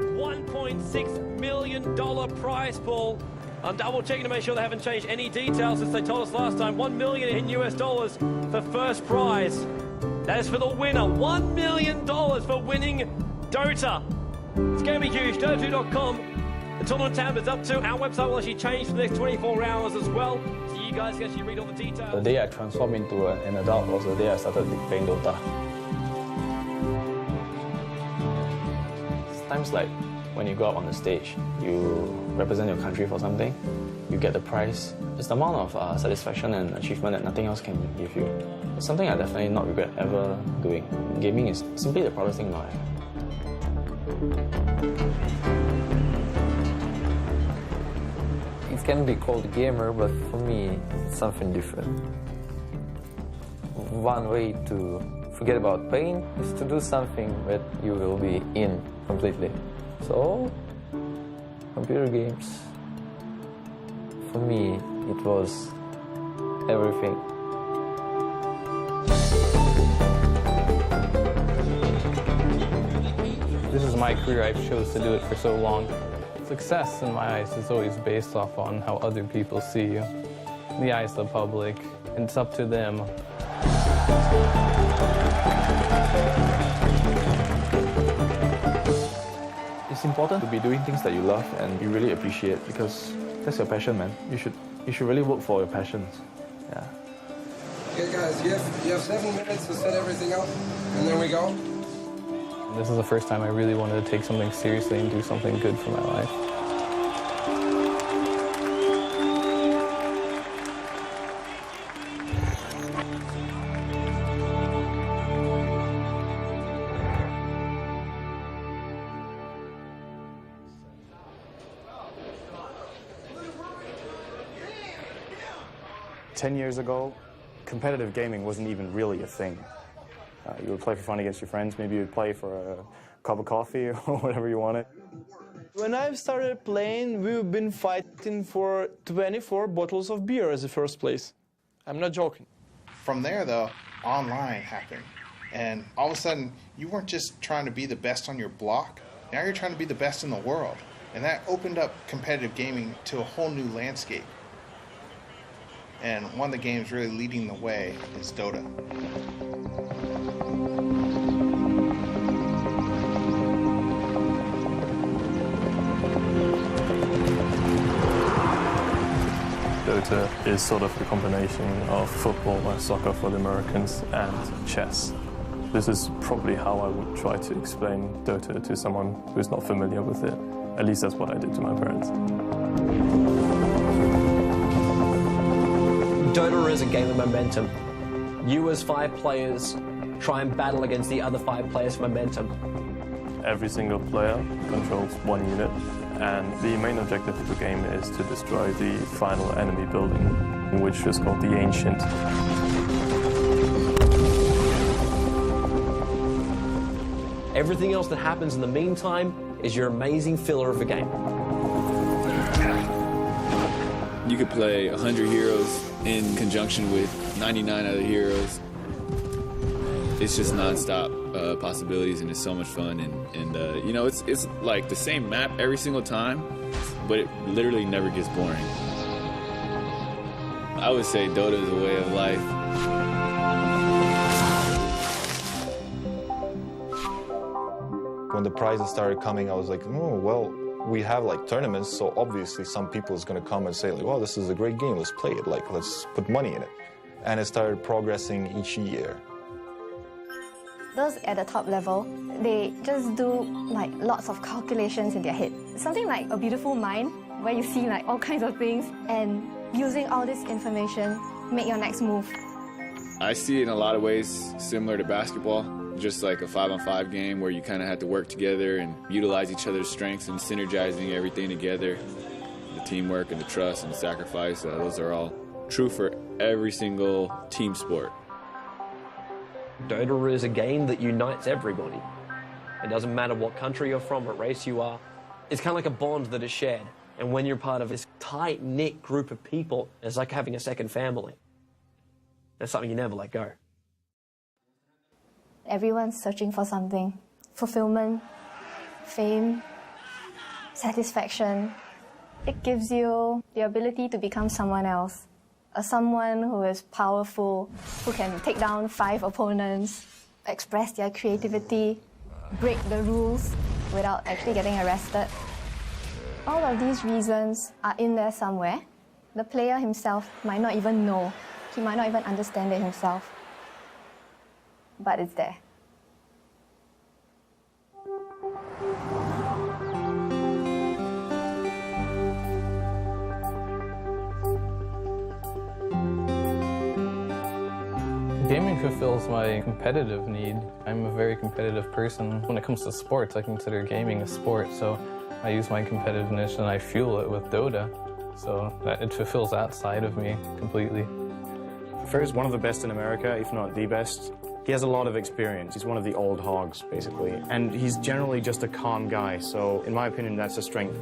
$1.6 million prize pool. I'm double checking to make sure they haven't changed any details since they told us last time. $1 million in US dollars for first prize. That is for the winner. $1 million for winning Dota. It's going to be huge. Dota2.com. The tournament tab is up to. Our website will actually change for the next 24 hours as well. So you guys can actually read all the details. The day I transformed into an adult was the day I started playing Dota. Times like when you go up on the stage, you represent your country for something, you get the prize. It's the amount of satisfaction and achievement that nothing else can give you. It's something I definitely not regret ever doing. Gaming is simply the proudest thing in my life. It can be called a gamer, but for me, it's something different. One way to forget about pain is to do something that you will be in completely. So, computer games, for me, it was everything. This is my career. I chose to do it for so long. Success, in my eyes, is always based off on how other people see you. In the eyes of the public, and it's up to them. It's important to be doing things that you love and you really appreciate, because that's your passion, man. You should really work for your passions. Yeah. Okay, guys, you have 7 minutes to set everything up, and then we go. This is the first time I really wanted to take something seriously and do something good for my life. Ten years ago, competitive gaming wasn't even really a thing. You would play for fun against your friends, maybe you'd play for a cup of coffee or whatever you wanted. When I started playing, we've been fighting for 24 bottles of beer as the first place. I'm not joking. From there, though, online happened. And all of a sudden, you weren't just trying to be the best on your block, now you're trying to be the best in the world. And that opened up competitive gaming to a whole new landscape. And one of the games really leading the way is Dota. Dota is sort of a combination of football and soccer for the Americans and chess. This is probably how I would try to explain Dota to someone who's not familiar with it. At least that's what I did to my parents. Dota is a game of momentum. You as 5 players try and battle against the other 5 players for momentum. Every single player controls one unit, and the main objective of the game is to destroy the final enemy building, which is called the Ancient. Everything else that happens in the meantime is your amazing filler of the game. You could play 100 heroes in conjunction with 99 other heroes. It's just non-stop possibilities, and it's so much fun. And you know, it's like the same map every single time, but it literally never gets boring. I would say Dota is a way of life. When the prizes started coming, I was like, oh, well, we have like tournaments, so obviously some people is going to come and say, like, well, this is a great game, let's play it, like, let's put money in it. And it started progressing each year. Those at the top level, they just do like lots of calculations in their head. Something like a beautiful mind, where you see like all kinds of things, and using all this information, make your next move. I see it in a lot of ways similar to basketball. Just like a 5-on-5 game where you kind of have to work together and utilize each other's strengths and synergizing everything together. The teamwork and the trust and the sacrifice, those are all true for every single team sport. Dota is a game that unites everybody. It doesn't matter what country you're from, what race you are. It's kind of like a bond that is shared. And when you're part of this tight-knit group of people, it's like having a second family. That's something you never let go. Everyone's searching for something. Fulfillment, fame, satisfaction. It gives you the ability to become someone else. Someone who is powerful, who can take down 5 opponents, express their creativity, break the rules without actually getting arrested. All of these reasons are in there somewhere. The player himself might not even know. He might not even understand it himself. But it's there. Gaming fulfills my competitive need. I'm a very competitive person. When it comes to sports, I consider gaming a sport, so I use my competitiveness and I fuel it with Dota, so that it fulfills that side of me completely. Fer's one of the best in America, if not the best. He has a lot of experience. He's one of the old hogs, basically. And he's generally just a calm guy, so in my opinion, that's a strength.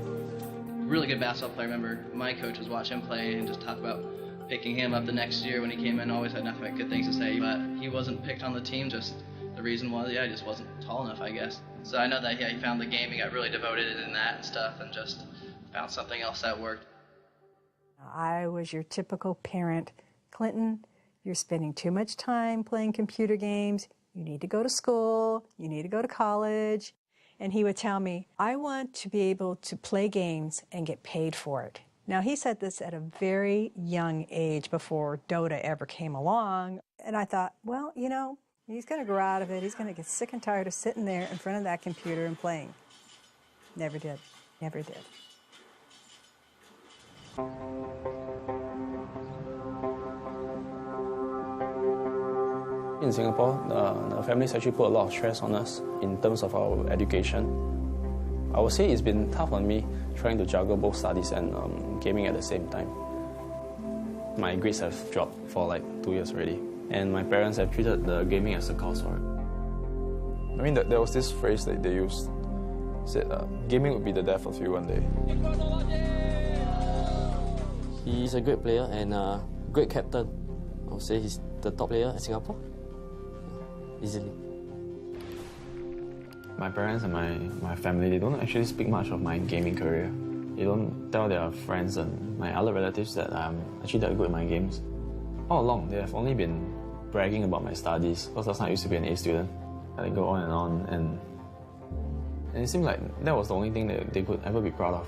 Really good basketball player. I remember my coach was watching him play and just talked about picking him up the next year when he came in. Always had nothing but good things to say, but he wasn't picked on the team. Just the reason was, he just wasn't tall enough, I guess. So I know that, he found the game, he got really devoted in that and stuff, and just found something else that worked. I was your typical parent. Clinton, you're spending too much time playing computer games. You need to go to school. You need to go to college. And he would tell me, I want to be able to play games and get paid for it. Now, he said this at a very young age before Dota ever came along. And I thought, well, you know, he's going to grow out of it. He's going to get sick and tired of sitting there in front of that computer and playing. Never did. Never did. In Singapore, the families actually put a lot of stress on us in terms of our education. I would say it's been tough on me trying to juggle both studies and gaming at the same time. My grades have dropped for like 2 years already, and my parents have treated the gaming as a cause for it. I mean, there was this phrase that they used, said gaming would be the death of you one day. He's a great player and a great captain. I would say he's the top player in Singapore, easily. My parents and my family, they don't actually speak much of my gaming career. They don't tell their friends and my other relatives that I'm actually that good at my games. All along, they have only been bragging about my studies, because last time I used to be an A student. And they go on, and it seemed like that was the only thing that they could ever be proud of.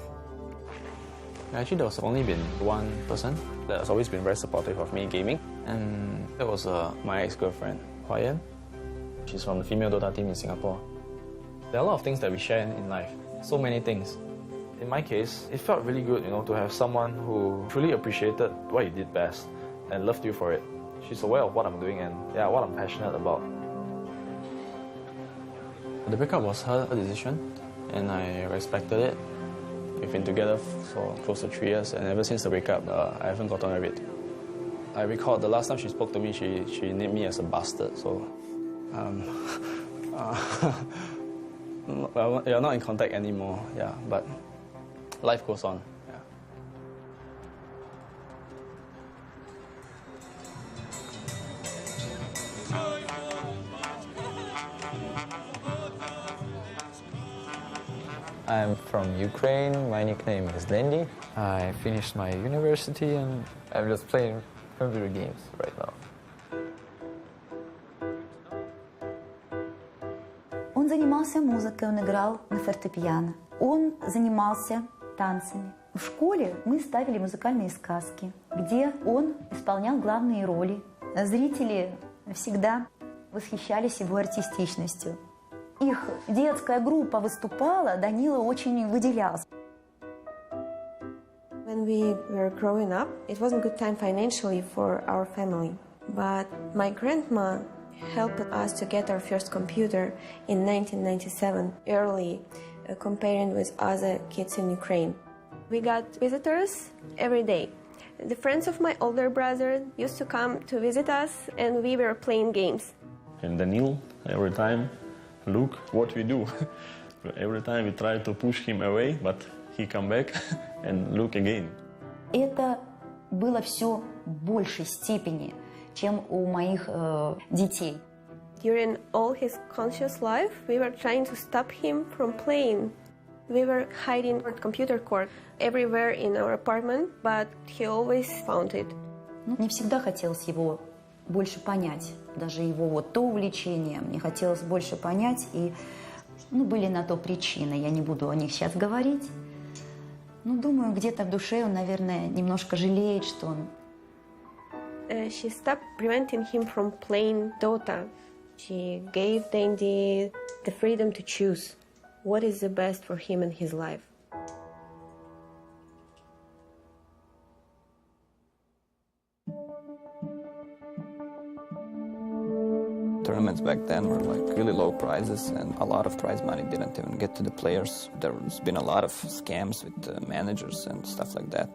Actually, there was only been one person that has always been very supportive of me gaming, and that was my ex-girlfriend, Hua Yan. She's from the female Dota team in Singapore. There are a lot of things that we share in life, so many things. In my case, it felt really good, you know, to have someone who truly appreciated what you did best and loved you for it. She's aware of what I'm doing and what I'm passionate about. The breakup was her decision, and I respected it. We've been together for close to 3 years, and ever since the breakup, I haven't gotten over it. I recall the last time she spoke to me, she named me as a bastard, so... well, we are not in contact anymore, but life goes on. I'm from Ukraine. My nickname is Lendi. I finished my university and I'm just playing computer games right now. Он занимался музыкой, он играл на фортепиано. Он занимался танцами. В школе мы ставили музыкальные сказки, где он исполнял главные роли. Зрители всегда восхищались его артистичностью. Их детская группа выступала, Данила очень выделялся. When we were growing up, it wasn't a good time financially for our family. But my grandma helped us to get our first computer in 1997, early, comparing with other kids in Ukraine. We got visitors every day. The friends of my older brother used to come to visit us, and we were playing games. And Daniel, every time, look what we do. Every time we try to push him away, but he come back and look again. Это было все в большей степени, чем у моих детей. During all his conscious life, we were trying to stop him from playing. We were hiding our computer cord everywhere in our apartment, but he always found it. Мне всегда хотелось его больше понять, даже его вот то увлечение, мне хотелось больше понять, и были на то причины, я не буду о них сейчас говорить. Думаю, где-то в душе он, наверное, немножко жалеет, что он... She stopped preventing him from playing Dota. She gave Dandy the freedom to choose what is the best for him in his life. Tournaments back then were like really low prizes, and a lot of prize money didn't even get to the players. There's been a lot of scams with managers and stuff like that.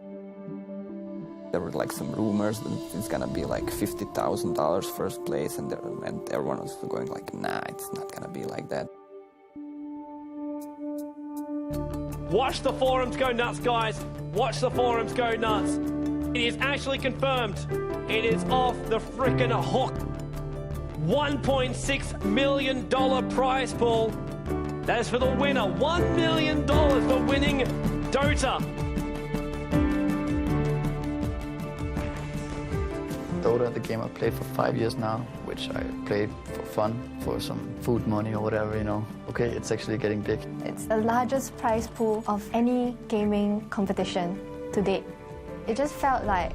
There were like some rumors that it's gonna be like $50,000 first place, and everyone was going like, nah, it's not gonna be like that. Watch the forums go nuts, guys. Watch the forums go nuts. It is actually confirmed. It is off the frickin' hook. $1.6 million prize pool. That is for the winner. $1 million for winning Dota. Dota, the game I've played for 5 years now, which I played for fun, for some food money or whatever, Okay, it's actually getting big. It's the largest prize pool of any gaming competition to date. It just felt like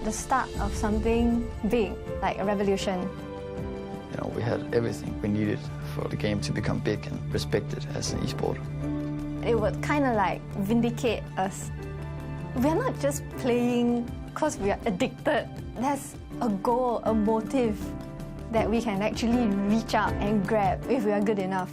the start of something big, like a revolution. We had everything we needed for the game to become big and respected as an esport. It would kind of like vindicate us. We're not just playing because we are addicted. There's a goal, a motive that we can actually reach out and grab if we are good enough.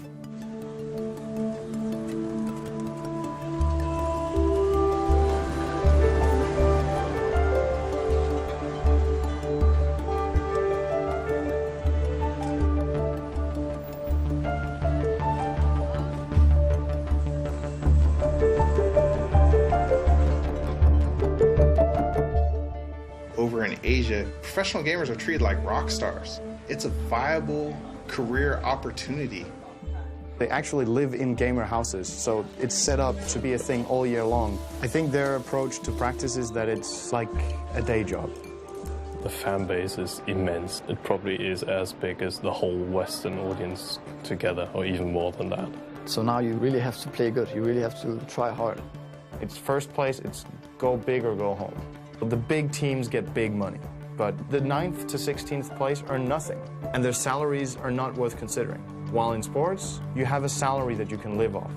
Over in Asia, professional gamers are treated like rock stars. It's a viable career opportunity. They actually live in gamer houses, so it's set up to be a thing all year long. I think their approach to practice is that it's like a day job. The fan base is immense. It probably is as big as the whole Western audience together, or even more than that. So now you really have to play good. You really have to try hard. It's first place, it's go big or go home. The big teams get big money, but the 9th to 16th place earn nothing, and their salaries are not worth considering. While in sports, you have a salary that you can live off.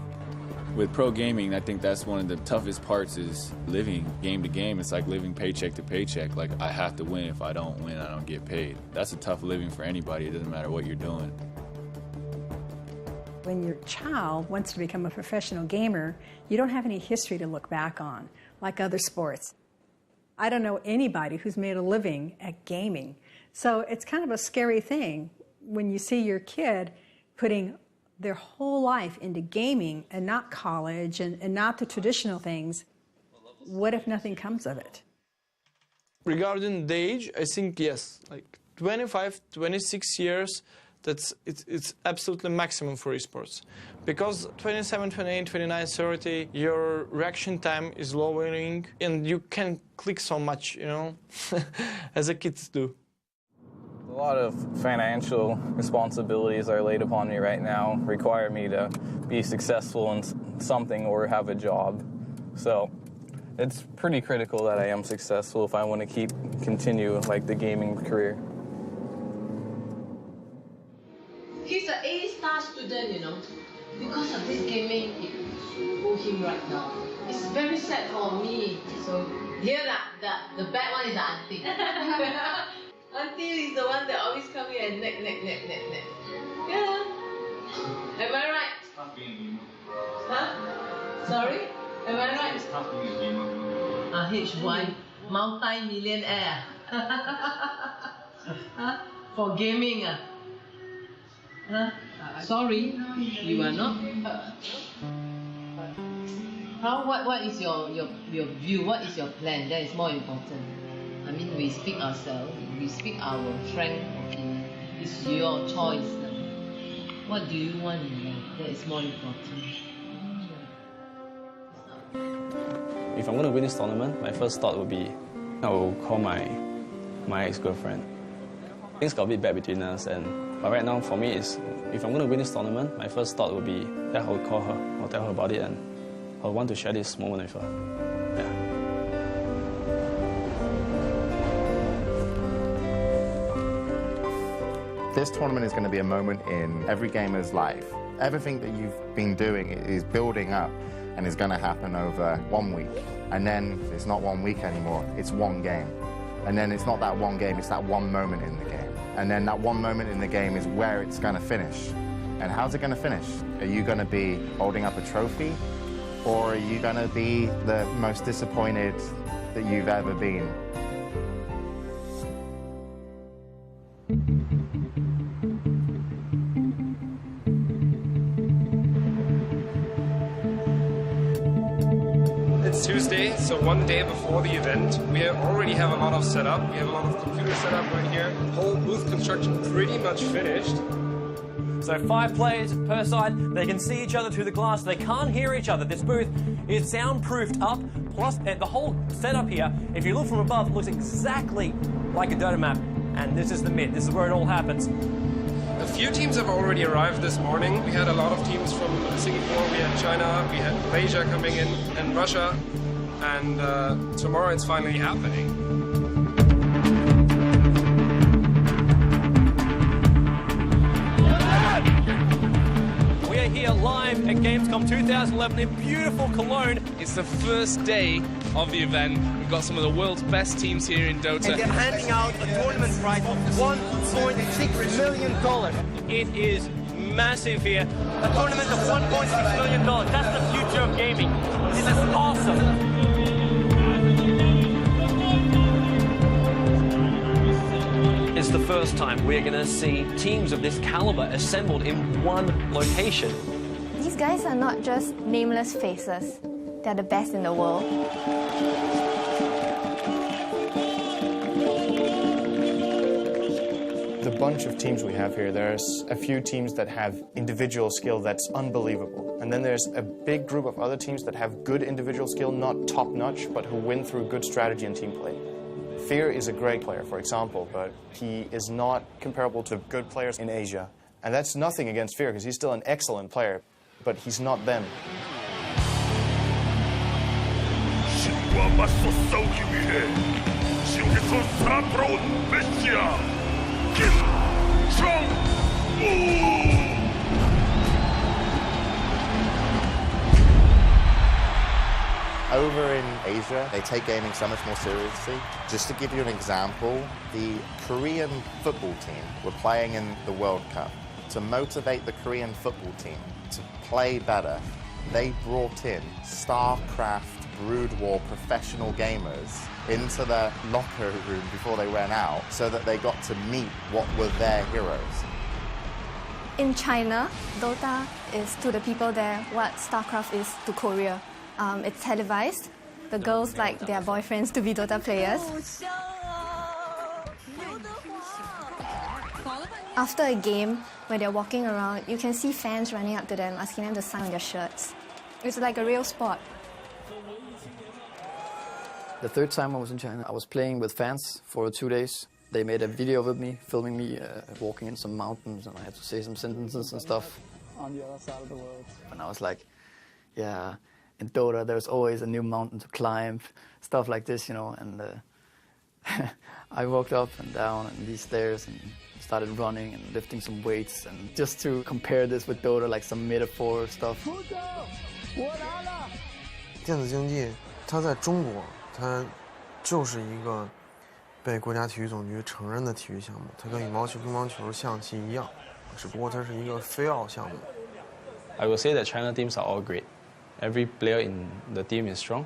With pro gaming, I think that's one of the toughest parts is living game to game. It's like living paycheck to paycheck. Like, I have to win. If I don't win, I don't get paid. That's a tough living for anybody. It doesn't matter what you're doing. When your child wants to become a professional gamer, you don't have any history to look back on, like other sports. I don't know anybody who's made a living at gaming. So it's kind of a scary thing when you see your kid putting their whole life into gaming and not college and not the traditional things. What if nothing comes of it? Regarding the age, I think yes, like 25, 26 years, it's absolutely maximum for esports. Because 27, 28, 29, 30, your reaction time is lowering and you can click so much, as the kids do. A lot of financial responsibilities are laid upon me right now, require me to be successful in something or have a job. So it's pretty critical that I am successful if I want to continue like the gaming career. He's an A-star student, Because of this gaming, it pull him right now. It's very sad for me. So here, the bad one is the auntie. Auntie is the one that always come here and neck. Yeah. Am I right? It's tough being a gamer. Huh? Sorry? Am I right? It's tough being a gamer. HY, multi-millionaire. Huh? For gaming, Huh? Sorry, you are not. What is your view? What is your plan? That is more important. I mean, we speak ourselves. We speak our frank opinion. It's your choice. What do you want in life? That is more important. If I'm going to win this tournament, my first thought would be, I will call my ex-girlfriend. Things got a bit bad between us, but right now for me is, if I'm going to win this tournament, my first thought would be that I will call her, I'll tell her about it, and I'll want to share this moment with her. Yeah. This tournament is going to be a moment in every gamer's life. Everything that you've been doing is building up and is going to happen over 1 week. And then it's not 1 week anymore, it's one game. And then it's not that one game, it's that one moment in the game. And then that one moment in the game is where it's going to finish. And how's it going to finish? Are you going to be holding up a trophy? Or are you going to be the most disappointed that you've ever been? It's Tuesday, so one day before the event. We already have a lot of setup. We have a lot of computer setup right here. Whole booth construction pretty much finished. So 5 players per side, they can see each other through the glass, they can't hear each other. This booth is soundproofed up, plus the whole setup here, if you look from above, looks exactly like a Dota map. And this is the mid, this is where it all happens. A few teams have already arrived this morning. We had a lot of teams from Singapore, we had China, we had Malaysia coming in, and Russia. And tomorrow it's finally happening. We are here live at Gamescom 2011 in beautiful Cologne. It's the first day of the event. We've got some of the world's best teams here in Dota. And they're handing out a tournament prize of $1.6 million. It is massive here. A tournament of $1.6 million. That's the future of gaming. This is awesome. It's the first time we're going to see teams of this caliber assembled in one location. These guys are not just nameless faces. They're the best in the world. The bunch of teams we have here, there's a few teams that have individual skill that's unbelievable. And then there's a big group of other teams that have good individual skill, not top-notch, but who win through good strategy and team play. Fear is a great player, for example, but he is not comparable to good players in Asia. And that's nothing against Fear, because he's still an excellent player, but he's not them. Over in Asia, they take gaming so much more seriously. Just to give you an example, the Korean football team were playing in the World Cup. To motivate the Korean football team to play better, they brought in StarCraft Brood War professional gamers into their locker room before they went out so that they got to meet what were their heroes. In China, Dota is to the people there what StarCraft is to Korea. It's televised. The girls like their boyfriends to be Dota players. After a game, when they're walking around, you can see fans running up to them, asking them to sign on their shirts. It's like a real sport. The third time I was in China, I was playing with fans for 2 days. They made a video with me, filming me walking in some mountains, and I had to say some sentences and stuff. On the other side of the world. And I was like, yeah, in Dota there's always a new mountain to climb, stuff like this, you know. And I walked up and down and these stairs and started running and lifting some weights, and just to compare this with Dota, like some metaphor stuff. 电子竞技，它在中国，它就是一个被国家体育总局承认的体育项目，它跟羽毛球、乒乓球、象棋一样，只不过它是一个非奥项目。I will say that China teams are all great. Every player in the team is strong.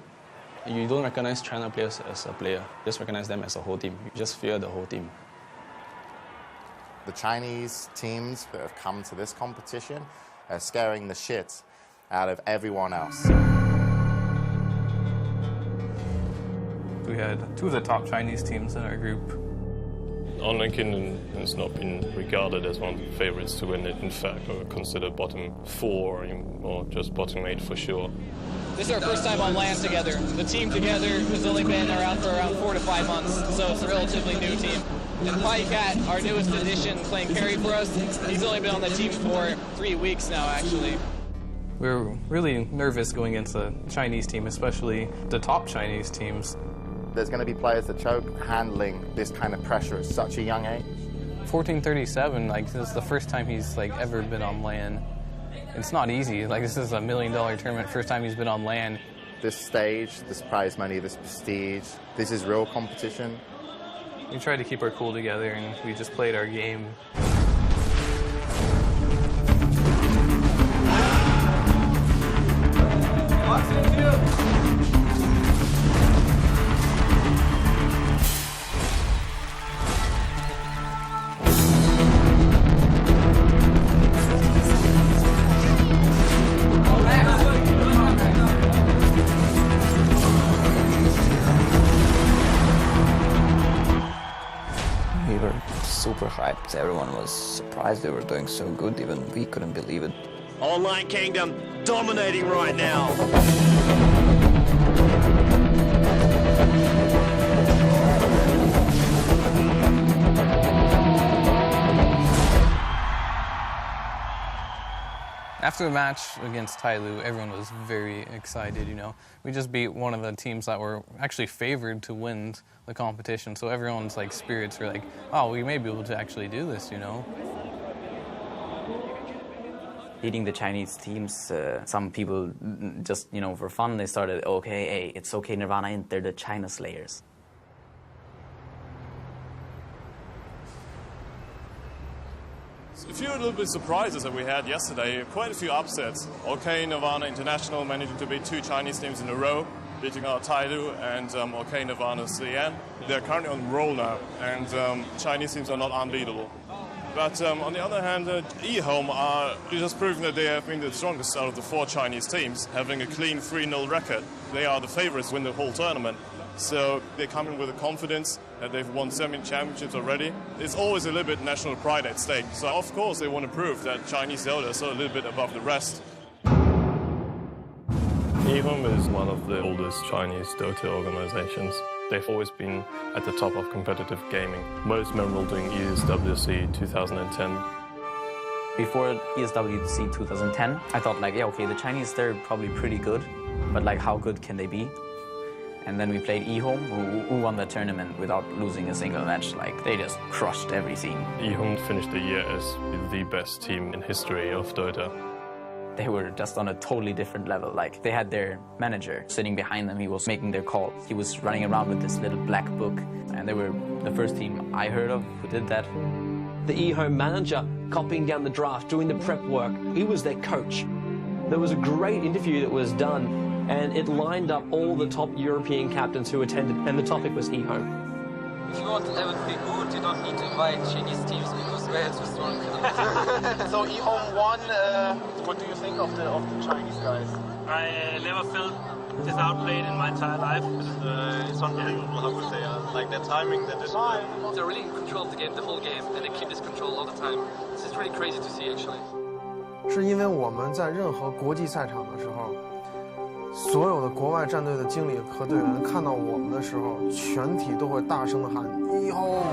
You don't recognize China players as a player, just recognize them as a whole team. You just fear the whole team. The Chinese teams that have come to this competition are scaring the shit out of everyone else. We had 2 of the top Chinese teams in our group. Online Kingdom has not been regarded as one of the favorites to win it. In fact, or considered bottom 4 or just bottom 8 for sure. This is our first time on land together. The team together has only been around for around 4 to 5 months, so it's a relatively new team. And Cat, our newest addition, playing carry for us, he's only been on the team for 3 weeks now, actually. We're really nervous going into the Chinese team, especially the top Chinese teams. There's going to be players that choke handling this kind of pressure at such a young age. 1437, like, this is the first time he's like ever been on land. It's not easy. Like, this is $1 million tournament, first time he's been on land. This stage, this prize money, this prestige, this is real competition. We tried to keep our cool together and we just played our game. We were super hyped. Everyone was surprised they were doing so good. Even we couldn't believe it. Online Kingdom dominating right now. After the match against Tailu, everyone was very excited, you know. We just beat one of the teams that were actually favored to win the competition, so everyone's like spirits were like, oh, we may be able to actually do this, you know. Beating the Chinese teams, some people just, you know, for fun, they started, okay, hey, it's okay, Nirvana, they're the China Slayers. A few little bit surprises that we had yesterday, quite a few upsets. OK Nirvana International managing to beat 2 Chinese teams in a row, beating out Tailu and OK Nirvana Sian. They're currently on roll now, and Chinese teams are not unbeatable. But on the other hand, eHome are just proving that they have been the strongest out of the 4 Chinese teams, having a clean 3-0 record. They are the favorites to win the whole tournament. So they come in with a confidence that they've won 7 championships already. It's always a little bit national pride at stake. So of course they want to prove that Chinese Dota is a little bit above the rest. eHome is one of the oldest Chinese Dota organizations. They've always been at the top of competitive gaming, most memorable during ESWC 2010. Before ESWC 2010, I thought like, yeah, okay, the Chinese, they're probably pretty good, but like how good can they be? And then we played eHome, who won the tournament without losing a single match. Like, they just crushed everything. eHome finished the year as the best team in history of Dota. They were just on a totally different level. Like, they had their manager sitting behind them. He was making their call. He was running around with this little black book. And they were the first team I heard of who did that. The eHome manager copying down the draft, doing the prep work. He was their coach. There was a great interview that was done, and it lined up all the top European captains who attended, and the topic was eHome. If you want to have a big good, you don't need to invite Chinese teams because we're too strong. So eHome won. What do you think of the Chinese guys? I never felt this outplayed in my entire life. It's unbelievable how good they are. Like their timing, their discipline. They're really in control of the game, the whole game, and they keep this control all the time. This is really crazy to see, actually. 是因为我们在任何国际赛场的时候，所有的国外战队的经理和队员看到我们的时候，全体都会大声的喊eHome。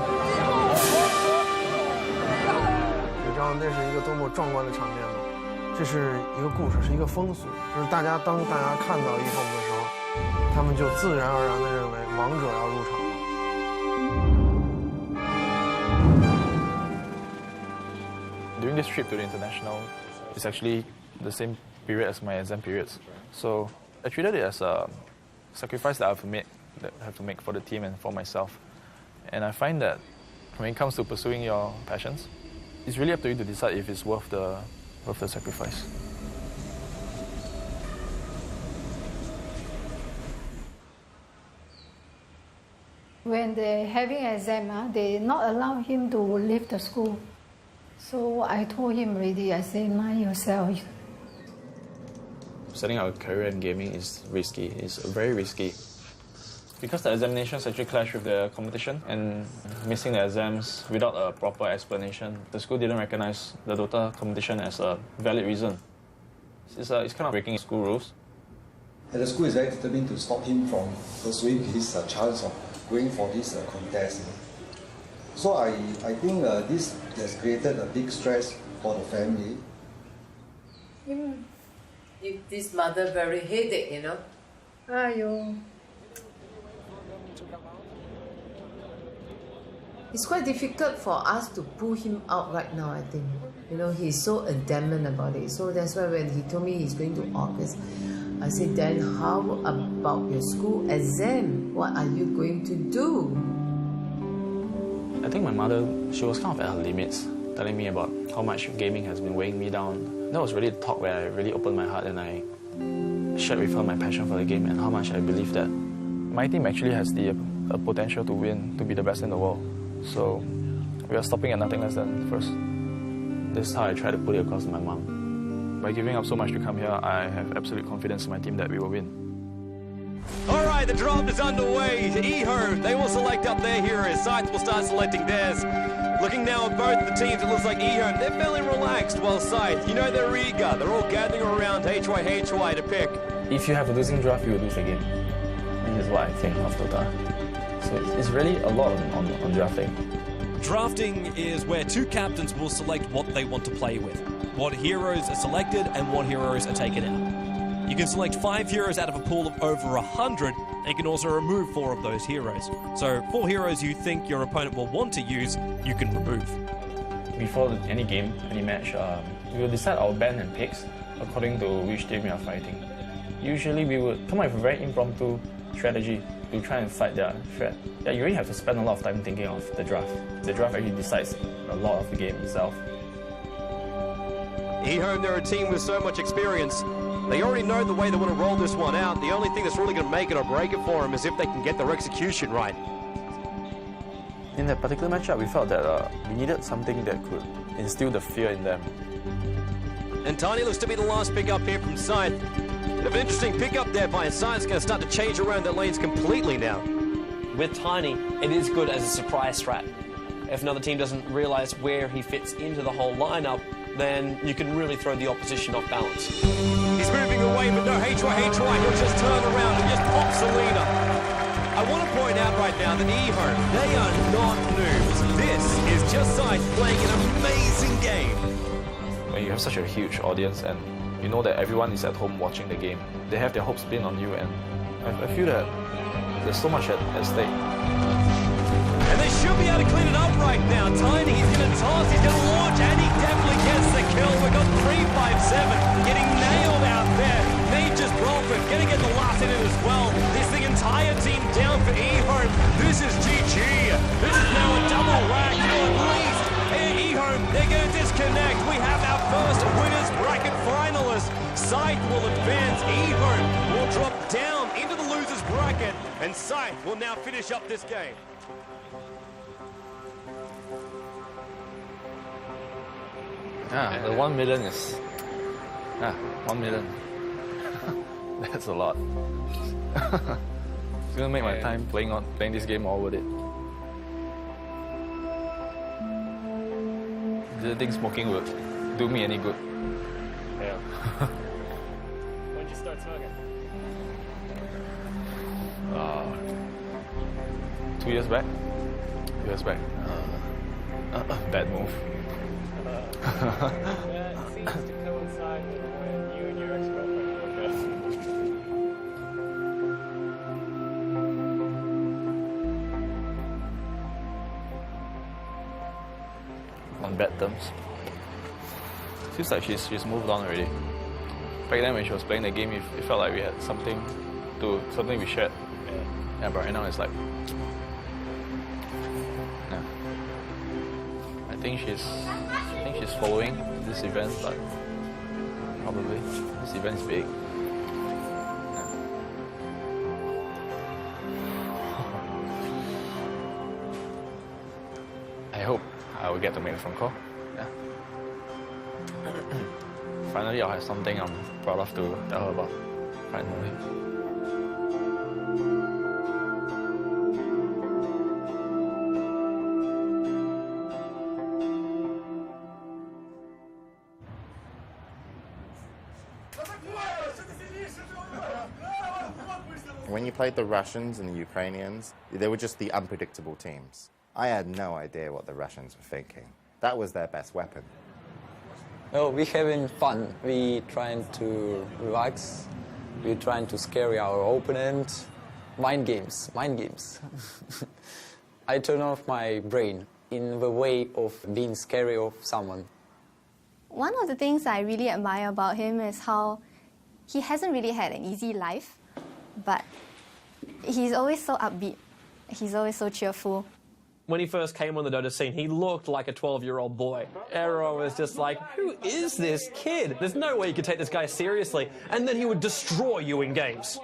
你知道那是一个多么壮观的场面吗？这是一个故事，是一个风俗，就是当大家看到eHome的时候，他们就自然而然地认为王者要入场了。During this trip to the international, it's actually the same period as my exam periods. So I treated it as a sacrifice that I have to make for the team and for myself. And I find that when it comes to pursuing your passions, it's really up to you to decide if it's worth the sacrifice. When they're having exam, they not allow him to leave the school. So I told him already, I say, mind yourself. Setting out a career in gaming is risky. It's very risky. Because the examinations actually clash with the competition, and missing the exams without a proper explanation, the school didn't recognize the Dota competition as a valid reason. It's kind of breaking school rules. And the school is very determined to stop him from pursuing his chance of going for this contest. So I think this has created a big stress for the family. Give this mother very headache, you know. Aiyo. It's quite difficult for us to pull him out right now, I think. You know, he's so adamant about it. So that's why when he told me he's going to August, I said, then how about your school exam? What are you going to do? I think my mother, she was kind of at her limits, telling me about how much gaming has been weighing me down. That was really a talk where I really opened my heart and I shared with her my passion for the game and how much I believe that my team actually has the potential to win, to be the best in the world. So we are stopping at nothing less than first. This is how I try to put it across to my mom. By giving up so much to come here, I have absolute confidence in my team that we will win. All right, the draft is underway. eHome, they will select up their heroes. Scythe will start selecting theirs. Looking now at both the teams, it looks like eHome, they're fairly relaxed, while Scythe, you know they're eager. They're all gathering around HY to pick. If you have a losing draft, you will lose again. This is what I think of Dota. So it's really a lot on drafting. Drafting is where two captains will select what they want to play with, what heroes are selected and what heroes are taken out. You can select 5 heroes out of a pool of over 100, and you can also remove 4 of those heroes. So 4 heroes you think your opponent will want to use, you can remove. Before any game, any match, we will decide our ban and picks according to which team we are fighting. Usually we would come up with a very impromptu strategy to try and fight their threat. Yeah, you really have to spend a lot of time thinking of the draft. The draft actually decides a lot of the game itself. eHome, they're a team with so much experience. They already know the way they want to roll this one out. The only thing that's really going to make it or break it for them is if they can get their execution right. In that particular matchup, we felt that we needed something that could instill the fear in them. And Tiny looks to be the last pick up here from Scythe. Bit of an interesting pickup there by Scythe's going to start to change around their lanes completely now. With Tiny, it is good as a surprise strat. If another team doesn't realise where he fits into the whole lineup, then you can really throw the opposition off balance. He's moving away, but no, HY, he'll just turn around and just pop Selena. I want to point out right now that eHome, they are not noobs. This is just Scythe playing an amazing game. When you have such a huge audience and you know that everyone is at home watching the game, they have their hopes pinned on you, and I feel that there's so much at stake. And they should be able to clean it up right now. Tiny, he's going to toss, he's going to launch, and he definitely gets the kill. We've got 3-5-7 getting nailed out there. Nature's Prophet going to get the last in it as well. This the entire team down for eHome. This is GG. This is now a double rack, or at least eHome, they're going to disconnect. We have our first winners bracket finalist. Scythe will advance, eHome will drop down into the losers bracket, and Scythe will now finish up this game. The 1 million is 1 million. That's a lot. It's gonna make my time playing this game all worth it. Didn't think smoking would do me any good. Yeah. When did you start smoking? 2 years back. Bad move. That seems to coincide with when you and your ex-girlfriend broke up. On bad terms. Seems like she's moved on already. Back then when she was playing the game, it felt like we had something we shared. Yeah, but right now it's like, yeah. I think she's following this event, but probably this event is big. Yeah. I hope I will get to make a phone call. Yeah. Finally, I'll have something I'm proud of to tell her about. Finally. When you played the Russians and the Ukrainians, they were just the unpredictable teams. I had no idea what the Russians were thinking. That was their best weapon. Well, we're having fun. We trying to relax. We're trying to scare our opponent. Mind games, mind games. I turn off my brain in the way of being scary of someone. One of the things I really admire about him is how he hasn't really had an easy life, but he's always so upbeat. He's always so cheerful. When he first came on the Dota scene, he looked like a 12-year-old boy. Everyone was just like, who is this kid? There's no way you could take this guy seriously. And then he would destroy you in games.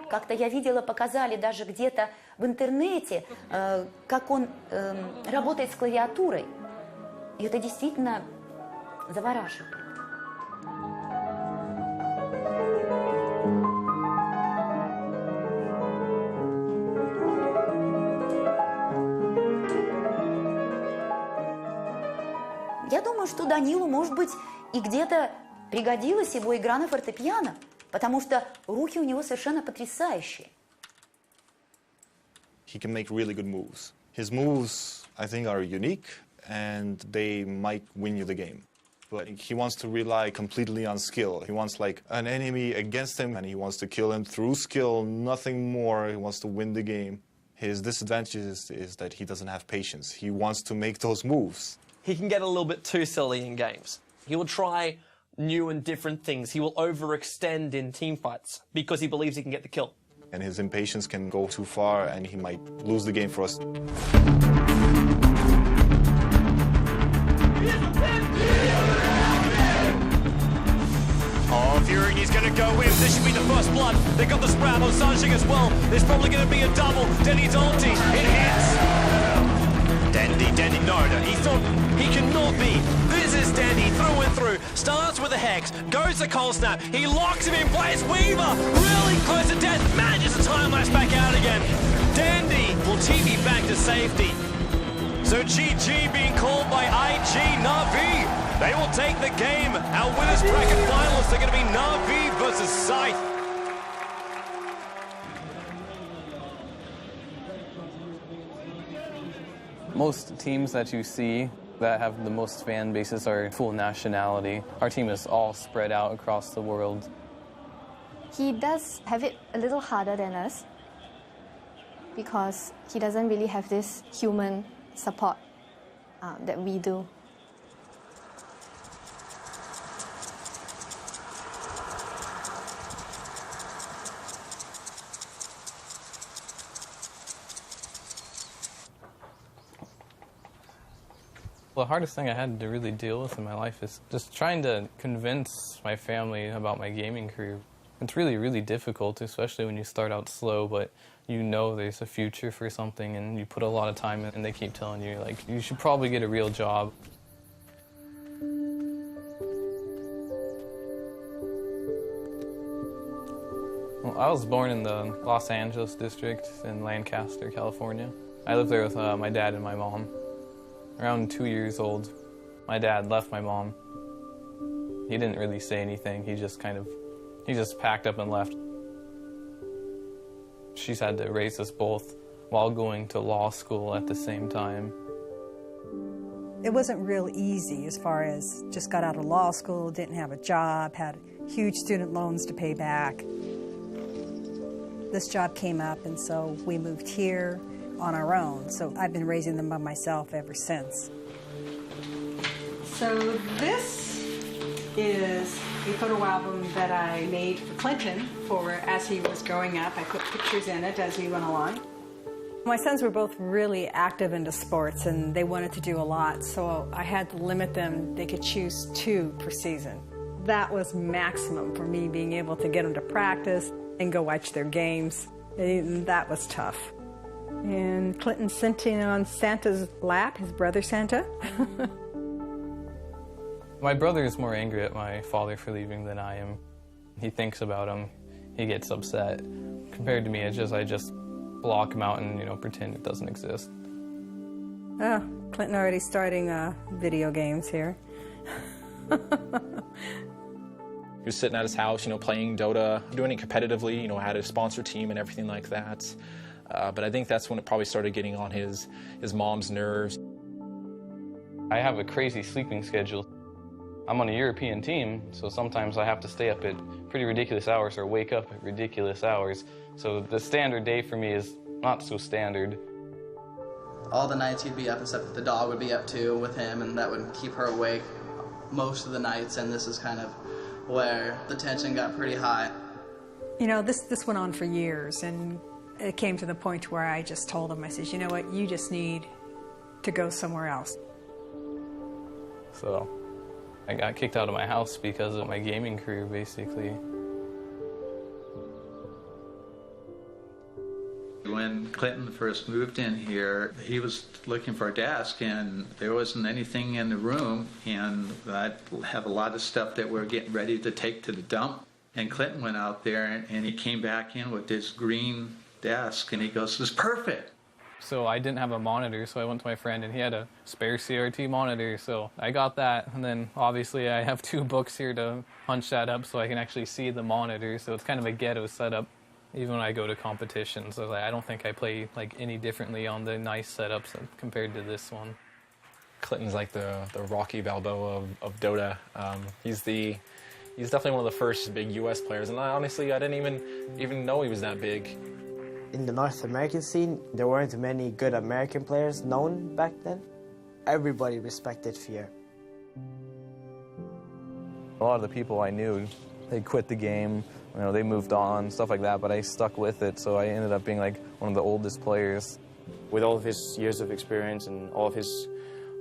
Как-то я видела, показали даже где-то в интернете, как он работает с клавиатурой. И это действительно завораживает. Я думаю, что Данилу, может быть, и где-то пригодилась его игра на фортепиано, потому что руки у него совершенно потрясающие. He can make really good moves. His moves, I think, are unique, and they might win you the game. But he wants to rely completely on skill. He wants like an enemy against him, and he wants to kill him through skill, nothing more. He wants to win the game. His disadvantage is that he doesn't have patience. He wants to make those moves. He can get a little bit too silly in games. He will try new and different things. He will overextend in team fights because he believes he can get the kill. And his impatience can go too far, and he might lose the game for us. Oh, Fury, he's going to go in. This should be the first blood. They got the sprout on Sanjing as well. There's probably going to be a double. Denny's ulti. It hits. Dendy, no, he cannot be. This is Dendy through and through. Starts with a Hex, goes to Cold Snap. He locks him in place. Weaver, really close to death, manages to time lapse back out again. Dendy will TP back to safety. So GG being called by IG Na'Vi. They will take the game. Our winners bracket finalists are going to be Na'Vi versus Scythe. Most teams that you see that have the most fan bases are full nationality. Our team is all spread out across the world. He does have it a little harder than us because he doesn't really have this human support that we do. The hardest thing I had to really deal with in my life is just trying to convince my family about my gaming career. It's really, really difficult, especially when you start out slow, but you know there's a future for something and you put a lot of time in and they keep telling you, like, you should probably get a real job. Well, I was born in the Los Angeles district in Lancaster, California. I lived there with my dad and my mom. Around 2 years old, my dad left my mom. He didn't really say anything. He just packed up and left. She's had to raise us both while going to law school at the same time. It wasn't real easy as far as just got out of law school, didn't have a job, had huge student loans to pay back. This job came up, and so we moved here on our own. So I've been raising them by myself ever since. So this is a photo album that I made for Clinton as he was growing up. I put pictures in it as we went along. My sons were both really active into sports, and they wanted to do a lot, so I had to limit them. They could choose 2 per season. That was maximum for me, being able to get them to practice and go watch their games. And that was tough. And Clinton sitting on Santa's lap, his brother Santa. My brother is more angry at my father for leaving than I am. He thinks about him, he gets upset. Compared to me, I just block him out and, pretend it doesn't exist. Oh, Clinton already starting video games here. He was sitting at his house, playing Dota, doing it competitively, had a sponsor team and everything like that. But I think that's when it probably started getting on his mom's nerves. I have a crazy sleeping schedule. I'm on a European team, so sometimes I have to stay up at pretty ridiculous hours or wake up at ridiculous hours. So the standard day for me is not so standard. All the nights he'd be up and stuff, the dog would be up too with him, and that would keep her awake most of the nights, and this is kind of where the tension got pretty high. This went on for years, and it came to the point where I just told him, I said, you know what, you just need to go somewhere else. So I got kicked out of my house because of my gaming career, basically. When Clinton first moved in here, he was looking for a desk, and there wasn't anything in the room, and I have a lot of stuff that we're getting ready to take to the dump. And Clinton went out there, and he came back in with this green desk, and he goes, "This is perfect." So I didn't have a monitor, so I went to my friend, and he had a spare CRT monitor, so I got that. And then obviously I have 2 books here to punch that up so I can actually see the monitor, so it's kind of a ghetto setup. Even when I go to competitions, I don't think I play any differently on the nice setups compared to this one. Clinton's like the Rocky Balboa of Dota. He's definitely one of the first big US players, and I didn't even know he was that big. In the North American scene, there weren't many good American players known back then. Everybody respected Fear. A lot of the people I knew, they quit the game, they moved on, stuff like that, but I stuck with it, so I ended up being one of the oldest players. With all of his years of experience and all of his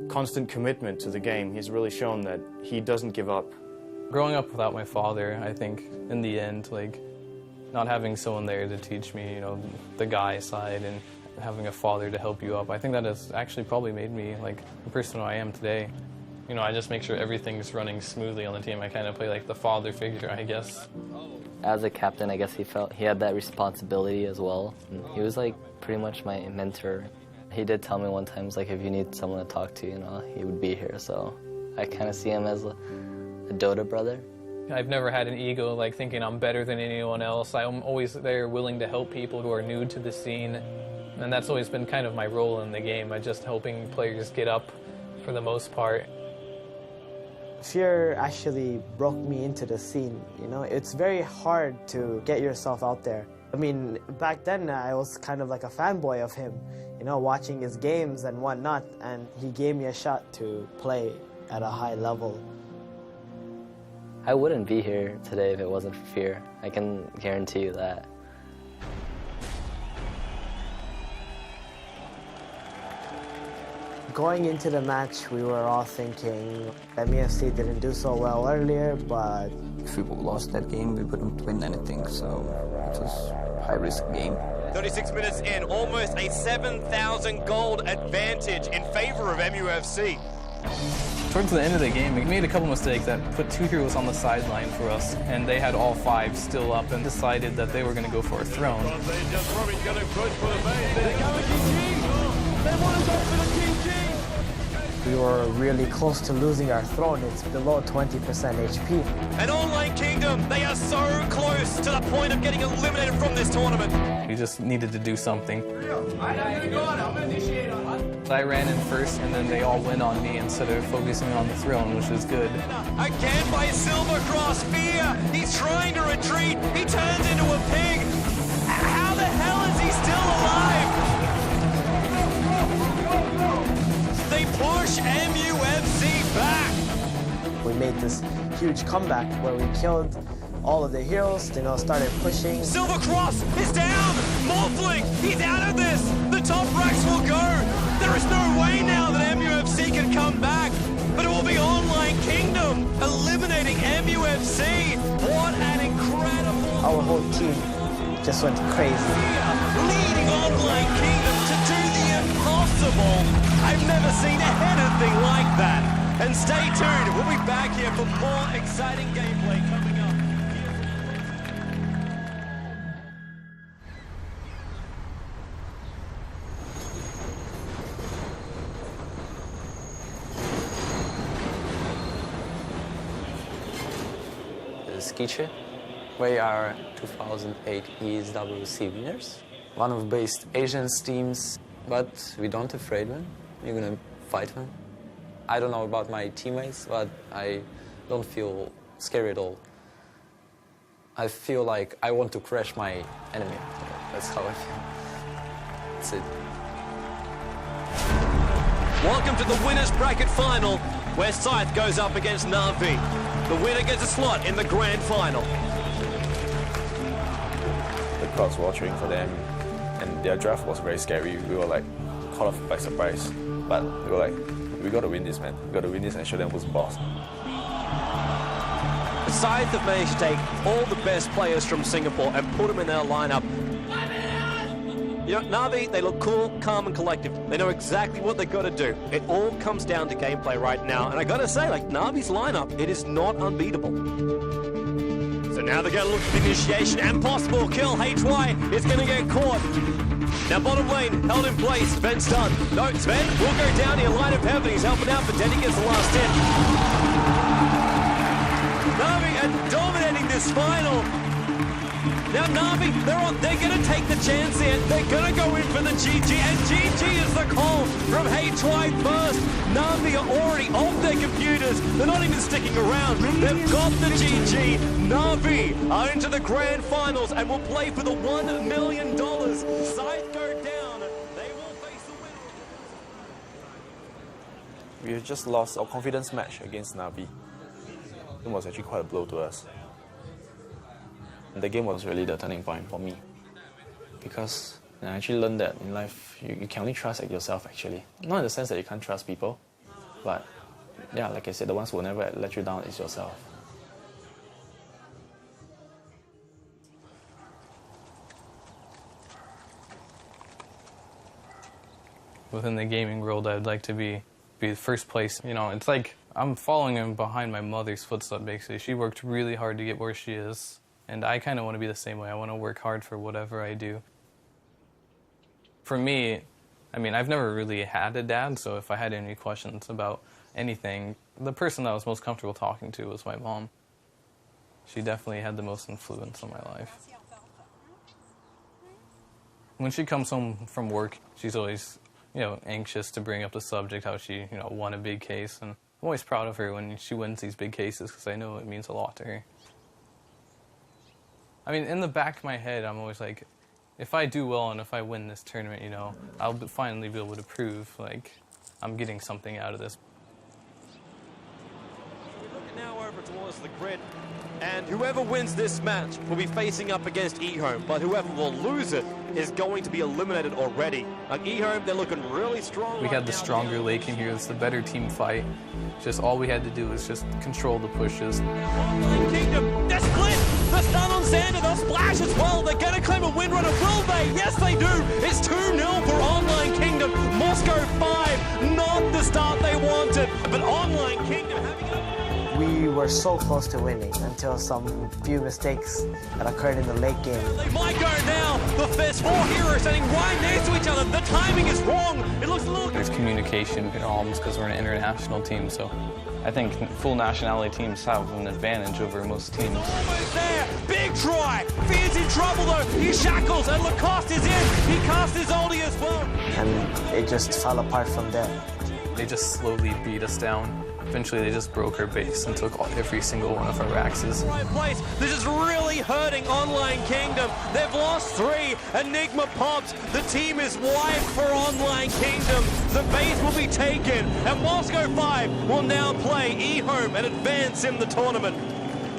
constant commitment to the game, he's really shown that he doesn't give up. Growing up without my father, I think, in the end, not having someone there to teach me, the guy side and having a father to help you up, I think that has actually probably made me, the person who I am today. I just make sure everything's running smoothly on the team. I kind of play the father figure, I guess. As a captain, I guess he had that responsibility as well. And he was pretty much my mentor. He did tell me one time, if you need someone to talk to, he would be here. So I kind of see him as a Dota brother. I've never had an ego thinking I'm better than anyone else. I'm always there willing to help people who are new to the scene. And that's always been kind of my role in the game. I'm just helping players get up for the most part. Fear actually broke me into the scene, It's very hard to get yourself out there. I mean, back then I was kind of like a fanboy of him, watching his games and whatnot, and he gave me a shot to play at a high level. I wouldn't be here today if it wasn't for Fear. I can guarantee you that. Going into the match, we were all thinking MEFC didn't do so well earlier, but if we lost that game, we wouldn't win anything, so it was a high-risk game. 36 minutes in, almost a 7,000 gold advantage in favor of MUFC. Towards the end of the game, we made a couple mistakes that put 2 heroes on the sideline for us, and they had all 5 still up and decided that they were going to go for a throne. We were really close to losing our throne. It's below 20% HP. An online kingdom, they are so close to the point of getting eliminated from this tournament. We just needed to do something. I ran in first, and then they all went on me instead of focusing on the throne, which was good. Again by Silver Cross, Fear. He's trying to retreat. He turns into a pig. How the hell is he still alive? They push MUFC back. We made this huge comeback where we killed all of the heroes, started pushing. Silver Cross is down! Morphling, he's out of this! The top racks will go! There is no way now that MUFC can come back, but it will be Online Kingdom eliminating MUFC. What an incredible... Our whole team just went crazy. Leading Online Kingdom to do the impossible. I've never seen anything like that. And stay tuned, we'll be back here for more exciting gameplay coming up. Skiche. We are 2008 ESWC winners. One of best Asian teams, but we don't afraid them. We're gonna fight them. I don't know about my teammates, but I don't feel scary at all. I feel like I want to crush my enemy. That's how I feel. That's it. Welcome to the winners bracket final, where Scythe goes up against Na'Vi. The winner gets a slot in the grand final. The crowds were all cheering for them, and their draft was very scary. We were like caught off by surprise, but we were like, we got to win this, man. We got to win this and show them who's the boss. The Scythe have managed to take all the best players from Singapore and put them in their lineup. You know, Na'Vi, they look cool, calm and collective. They know exactly what they've got to do. It all comes down to gameplay right now. And I got to say, like, Na'Vi's lineup, it is not unbeatable. So now they're going to look for the initiation and possible kill. HY is going to get caught. Now bottom lane, held in place. Sven's done. No, Sven will go down here. Light of heaven, he's helping out, but Denny gets the last hit. Na'Vi are dominating this final. Now Na'Vi, they're going to take the chance here. They're going to go in for the GG, and GG is the call from HY first. Na'Vi are already off their computers. They're not even sticking around. They've got the GG. Na'Vi are into the grand finals and will play for the $1 million. Scythe go down. They will face the winner. We just lost our confidence match against Na'Vi. It was actually quite a blow to us. The game was really the turning point for me, because I actually learned that in life you can only trust yourself actually. Not in the sense that you can't trust people, but yeah, like I said, the ones who will never let you down is yourself. Within the gaming world, I'd like to be the first place. You know, it's like I'm following in behind my mother's footsteps basically. She worked really hard to get where she is. And I kind of want to be the same way. I want to work hard for whatever I do. For me, I mean, I've never really had a dad, so if I had any questions about anything, the person I was most comfortable talking to was my mom. She definitely had the most influence on my life. When she comes home from work, she's always, anxious to bring up the subject, how she, won a big case. And I'm always proud of her when she wins these big cases because I know it means a lot to her. I mean, in the back of my head, I'm always like, if I do well and if I win this tournament, I'll finally be able to prove, like, I'm getting something out of this. We're looking now over towards the grid, and whoever wins this match will be facing up against eHome, but whoever will lose it is going to be eliminated already. Like eHome, they're looking really strong. We had the stronger lake in here. It's the better team fight. Just all we had to do was just control the pushes. Kingdom, they're split! The stun on Xander, they'll splash as well. They're going to claim a windrunner, will they? Yes, they do. It's 2-0 for Online Kingdom. Moscow 5, not the start they wanted, but Online Kingdom having it. We were so close to winning until some few mistakes that occurred in the late game. They might go now. There's 4 heroes standing right next to each other. The timing is wrong. It looks a little... There's communication problems because we're an international team, so I think full nationality teams have an advantage over most teams. Almost there. Big try. Fear's in trouble though. He shackles and Lacoste is in. He cast his ulti as well. And it just fell apart from there. They just slowly beat us down. Eventually, they just broke our base and took every single one of our axes. Right place. This is really hurting Online Kingdom. They've lost 3. Enigma pops. The team is wiped for Online Kingdom. The base will be taken, and Moscow 5 will now play eHome and advance in the tournament.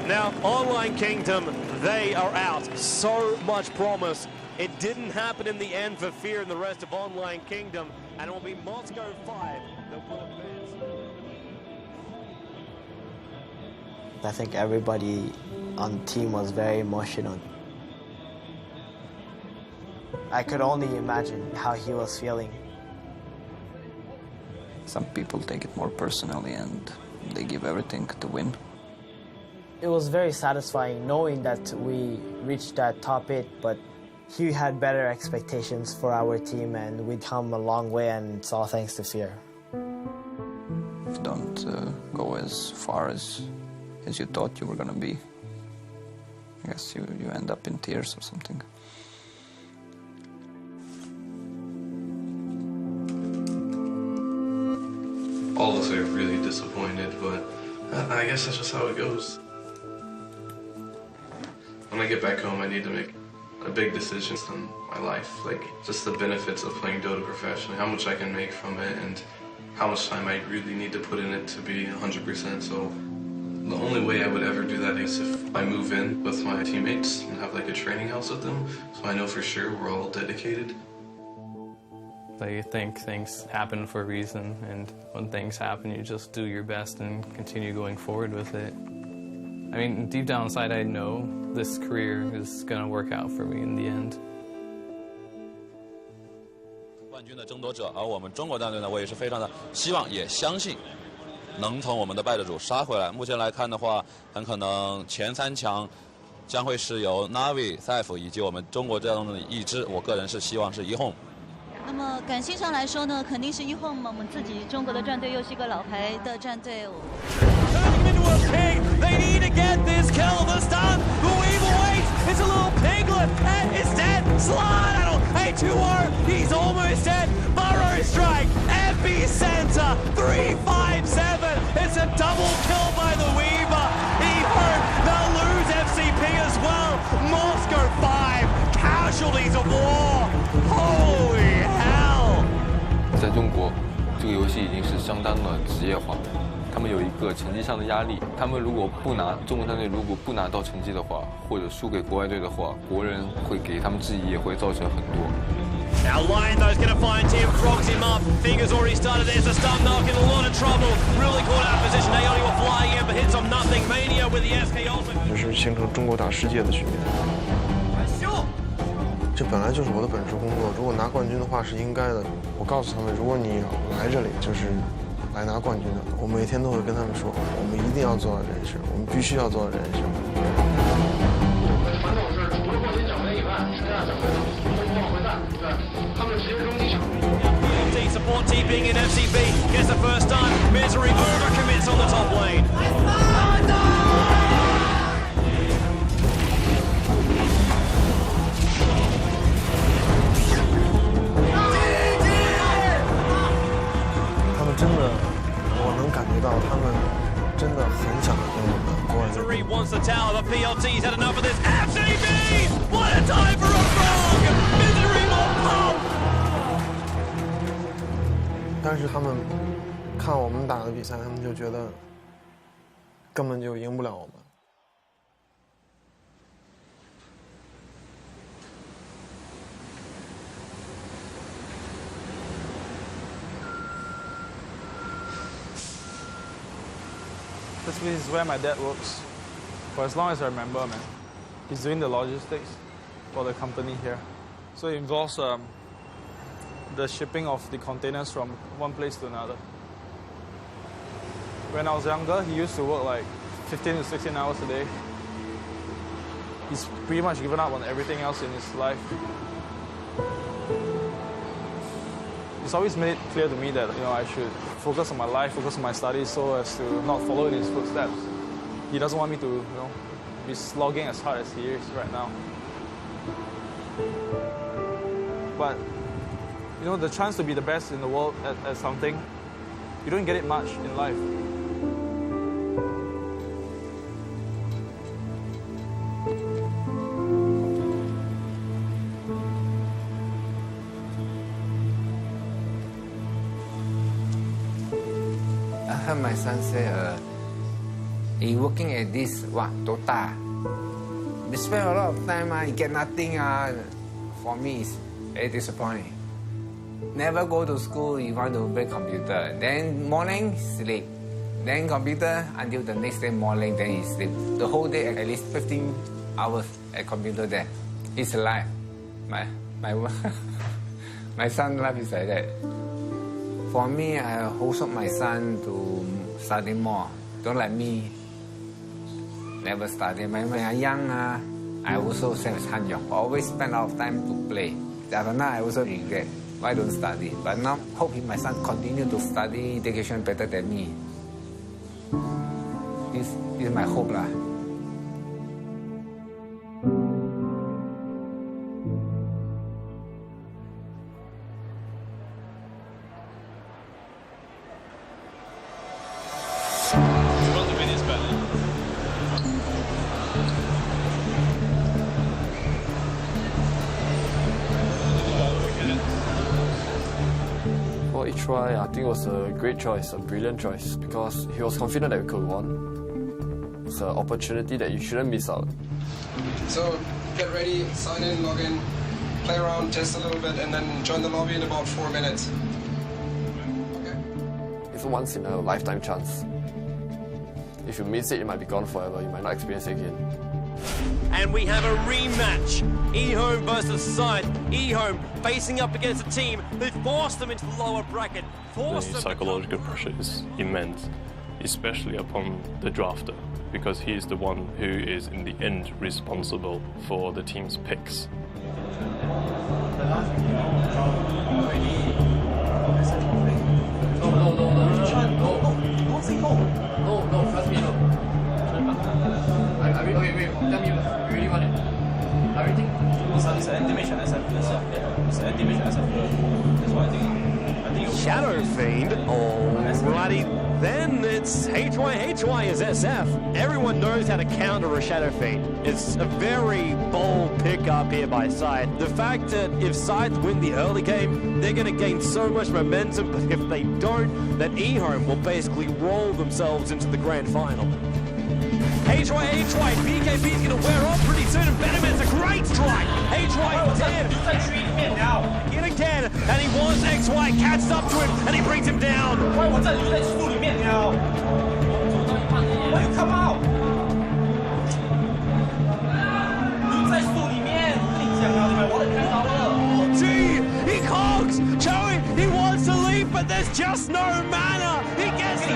Now, Online Kingdom, they are out. So much promise. It didn't happen in the end for Fear and the rest of Online Kingdom, and it will be Moscow 5 that will advance. I think everybody on the team was very emotional. I could only imagine how he was feeling. Some people take it more personally and they give everything to win. It was very satisfying knowing that we reached that top 8, but he had better expectations for our team and we'd come a long way, and it's all thanks to Fear. Don't go as far as you thought you were going to be. I guess you end up in tears or something. All of us are really disappointed, but I guess that's just how it goes. When I get back home, I need to make a big decision in my life, like just the benefits of playing Dota professionally, how much I can make from it, and how much time I really need to put in it to be 100%. So the only way I would ever do that is if I move in with my teammates and have like a training house with them, so I know for sure we're all dedicated. I think things happen for a reason, and when things happen, you just do your best and continue going forward with it. I mean, deep down inside, I know this career is going to work out for me in the end. 冠军的争夺者，而我们中国战队呢，我也是非常的希望，也相信能从我们的败者组杀回来。目前来看的话，很可能前3强将会是由 Navi、Saif 以及我们中国战队的一支，我个人是希望是1Home。那么感性上来说呢，肯定是1Home，我们自己中国的战队又是一个老牌的战队。They need to get this kill. The stun. Weave awaits. It's a little piglet and it's dead. Slide out. A2R. He's almost dead. Burrow strike. Epicenter. 357. It's a double kill by the Weaver. He hurt. They'll lose FCP as well. Moscow 5. Casualties of war. Holy hell. 在中国，这个游戏已经是相当的职业化。 他们有一个成绩上的压力，他们如果不拿中国战队如果不拿到成绩的话，或者输给国外队的话，国人会给他们质疑，也会造成很多。 Now Lion though's going to find Tim, frogs him up. Fingers already started. There's a stun knock in a lot of trouble. Really caught out of position. Aoni were flying in, but hits on nothing. Mania with the SK also. 这是形成中国打世界的局面。这本来就是我的本职工作，如果拿冠军的话是应该的。我告诉他们，如果你来这里就是。 来拿冠军的，我每天都会跟他们说，我们一定要做到这件事，我们必须要做到这件事。传统是除了冠军奖杯以外，剩下奖杯都通往回带，对，他们直接扔机场。Support TPing in FCB gets the first time. Misery overcommits on the top lane. Misery wants the tower, but PLT's had enough of this. FCB! What a time for a frog! Misery will pop! 但是他们看我们打的比赛，他们就觉得根本就赢不了我们。 This is where my dad works. For as long as I remember, man. He's doing the logistics for the company here. So it involves the shipping of the containers from one place to another. When I was younger, he used to work like 15 to 16 hours a day. He's pretty much given up on everything else in his life. He's always made it clear to me that I should focus on my life, focus on my studies, so as to not follow in his footsteps. He doesn't want me to, be slogging as hard as he is right now. But the chance to be the best in the world at something, you don't get it much in life. I heard my son say, he working at this, Dota. We spend a lot of time, he get nothing. For me, it's very disappointing. Never go to school, you want to play computer. Then morning, sleep. Then computer until the next day morning, then he sleep. The whole day, at least 15 hours at computer there. It's life. My son's life is like that. For me, I hope my son to study more. Don't like me. Never study. When I'm young, I also same as Han Yong. Always spend a lot of time to play. But now I also regret. Why don't study? But now, hope my son continue to study education better than me. This is my hope lah. For H.Y., I think it was a great choice, a brilliant choice, because he was confident that we could won. It's an opportunity that you shouldn't miss out. So get ready, sign in, log in, play around, test a little bit, and then join the lobby in about 4 minutes. Okay. It's a once in a lifetime chance. If you miss it, you might be gone forever. You might not experience it again. And we have a rematch. eHome versus Scythe. eHome facing up against a team that forced them into the lower bracket. The psychological pressure is immense, especially upon the drafter, because he is the one who is in the end responsible for the team's picks. No, trust me, no. Wait, tell me, you really want it? Everything? It's an animation SF. It's an animation SF. That's why I think Shadow Fiend. Alrighty, then it's HY is SF. Everyone knows how to counter a Shadow Fiend. It's a very bold pickup here by Scythe. The fact that if Scythe win the early game, they're going to gain so much momentum, but if they don't, then eHome will basically roll themselves into the grand final. HY, BKB's going to wear off pretty soon, and Benjamin's a great strike. HY dead. Yet again, and he wants XY, catches up to him, and he brings him down. Oh, gee, he cogs. Joey, he wants to leave, but there's just no mana. He gets it.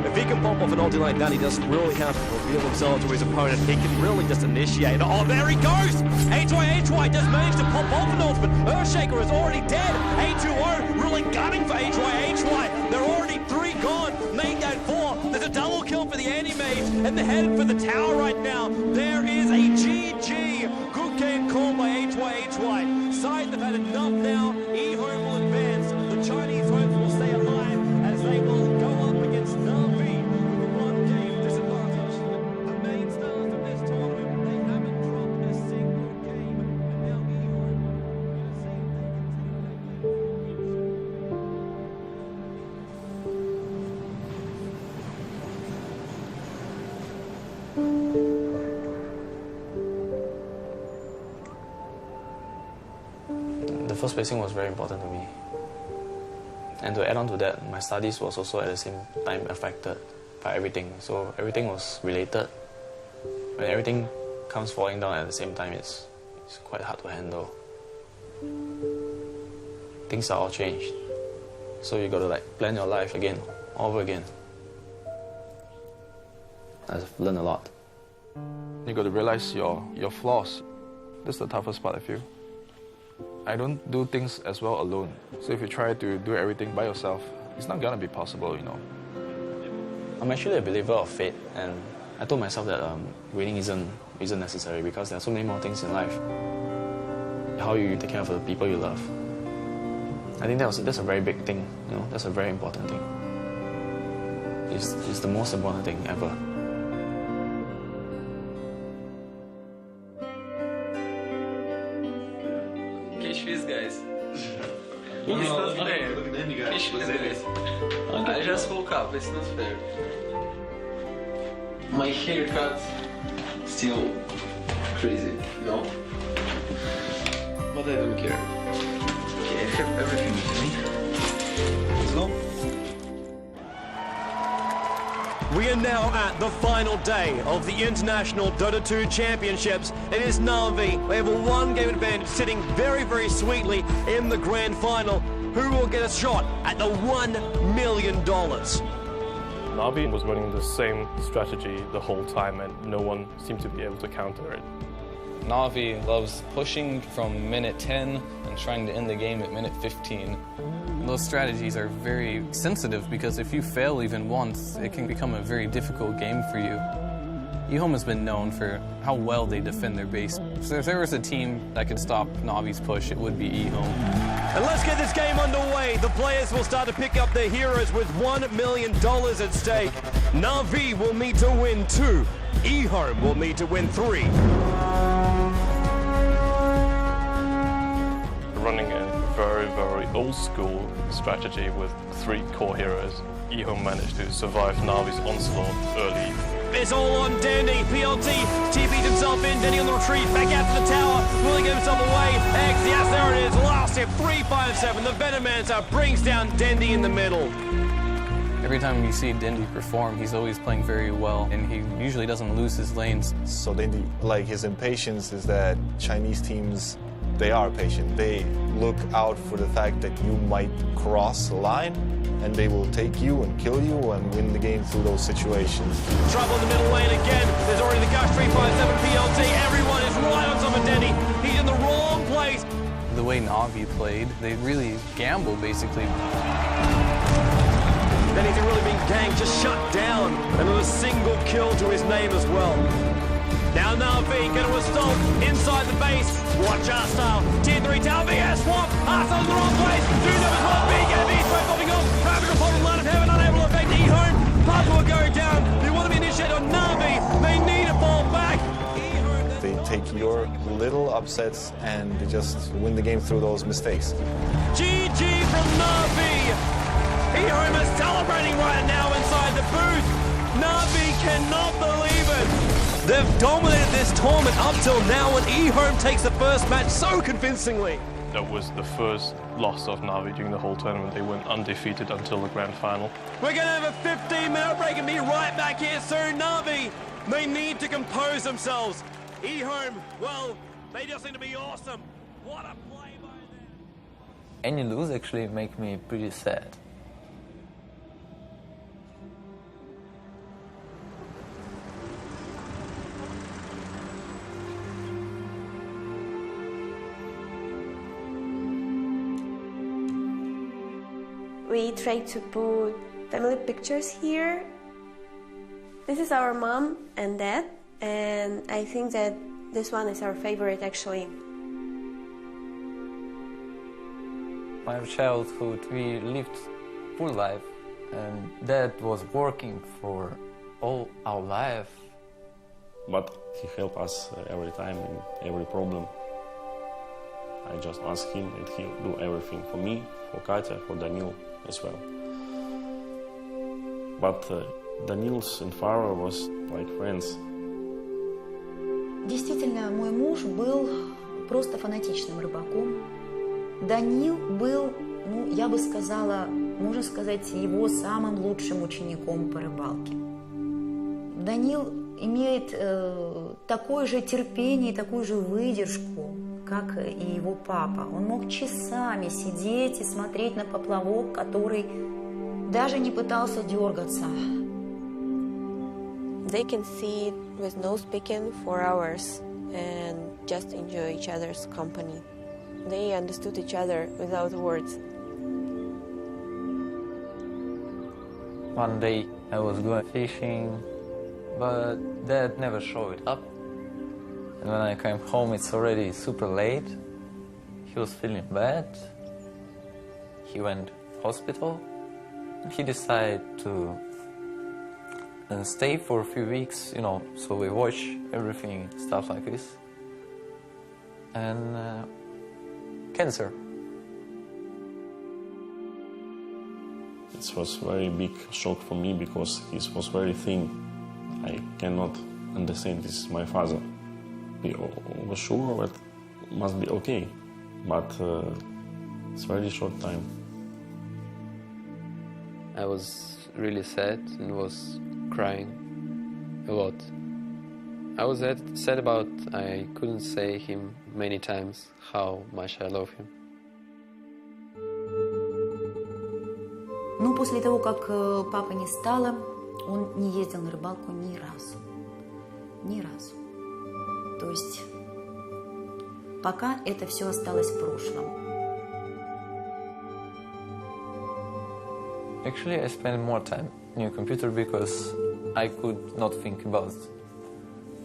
If he can pop off an ulti like that, he doesn't really have to reveal himself to his opponent. He can really just initiate. Oh, there he goes! HY does manage to pop off an ult, but Earthshaker is already dead. A2O really gunning for HY. They're already 3 gone. Made that 4. There's a double kill for the anti-mage, and they're headed for the tower right now. There is a GG. Good game called by HY. Scythe have had enough now. eHome will advance. The Chinese hopes will stay alive as they will go up against Na'Vi with a 1-game disadvantage. The main stars of this tournament, they haven't dropped a single game, but now eHome are going to see if they The first placing was very important to me. And to add on to that, my studies was also at the same time affected by everything. So everything was related. When everything comes falling down at the same time, it's quite hard to handle. Things are all changed. So you got to plan your life again, all over again. I've learned a lot. You got to realize your flaws. That's the toughest part, I feel. I don't do things as well alone. So if you try to do everything by yourself, it's not gonna be possible, you know. I'm actually a believer of fate, and I told myself that winning isn't necessary because there are so many more things in life. How you take care of the people you love. I think that's a very big thing, you know. That's a very important thing. It's the most important thing ever. Guys. It's not fair. I just woke up, it's not fair. My haircut still crazy, no? But I don't care. Okay, I have everything with me. Let's go. We are now at the final day of the International Dota 2 Championships. It is Na'Vi. They have a 1-game advantage, sitting very, very sweetly in the grand final. Who will get a shot at the $1 million? Na'Vi was running the same strategy the whole time, and no one seemed to be able to counter it. Na'Vi loves pushing from minute 10 and trying to end the game at minute 15. Those strategies are very sensitive because if you fail even once, it can become a very difficult game for you. eHome has been known for how well they defend their base. So if there was a team that could stop Na'Vi's push, it would be eHome. And let's get this game underway. The players will start to pick up their heroes with $1 million at stake. Na'Vi will need to win 2. eHome will need to win 3. Running a very, very old school strategy with 3 core heroes, eHome managed to survive Na'Vi's onslaught early. It's all on Dandy. PLT TP'd himself in. Dandy on the retreat. Back out to the tower. Will he get himself away? X, yes, there it is. Last hit, 3-5-7. The Venomancer brings down Dandy in the middle. Every time you see Dindy perform, he's always playing very well, and he usually doesn't lose his lanes. So Dindy, like his impatience is that Chinese teams, they are patient. They look out for the fact that you might cross a line, and they will take you and kill you and win the game through those situations. Trouble in the middle lane again. There's already the Gush 3-5-7 PLT. Everyone is right on top of Dandy. He's in the wrong place. The way Na'Vi played, they really gambled, basically. Then he's really been ganked, just shut down. Another single kill to his name as well. Now Na'Vi going to assault inside the base. Watch our style. Tier 3 tower VS swap. Arsenal in the wrong place. Do number 1. B get a V-straight popping off. Rapid report from line of heaven. Unable to affect eHome. Puzzle will go down. They want to be initiated on Na'Vi. They need to fall back. They take your little upsets and they just win the game through those mistakes. GG from Na'Vi. eHome is celebrating right now inside the booth. Na'Vi cannot believe it. They've dominated this tournament up till now, and eHome takes the first match so convincingly. That was the first loss of Na'Vi during the whole tournament. They went undefeated until the grand final. We're going to have a 15-minute break and be right back here soon. Na'Vi, they need to compose themselves. eHome, well, they just seem to be awesome. What a play by them. Any lose actually make me pretty sad. We try to put family pictures here. This is our mom and dad, and I think that this one is our favorite actually. My childhood, we lived full life, and dad was working for all our life. But he helped us every time in every problem. I just ask him and he'll do everything for me, for Katya, for Daniil as well. But Daniil's and Farah was like friends. Действительно, мой муж был просто фанатичным рыбаком. Даниил был, ну, я бы сказала, можно сказать, его самым лучшим учеником по рыбалке. Даниил имеет такое же терпение и такую же выдержку, как и его папа. Он мог часами сидеть и смотреть на поплавок, который даже не пытался дергаться. They can sit with no speaking for hours and just enjoy each other's company. They understood each other without words. One day I was going fishing, but dad never showed up. And when I came home, it's already super late. He was feeling bad. He went to hospital. He decided to stay for a few weeks, you know, so we watch everything, stuff like this. And cancer. It was a very big shock for me because he was very thin. I cannot understand, this is my father. We were sure that it must be okay, but it's very short time. I was really sad and was crying a lot. I was sad about I couldn't say him many times how much I love him. Но после того, как папы не стало, он не ездил на рыбалку ни разу. Ни разу. То есть пока это все осталось в прошлом. Actually, I spent more time on your computer because I could not think about it.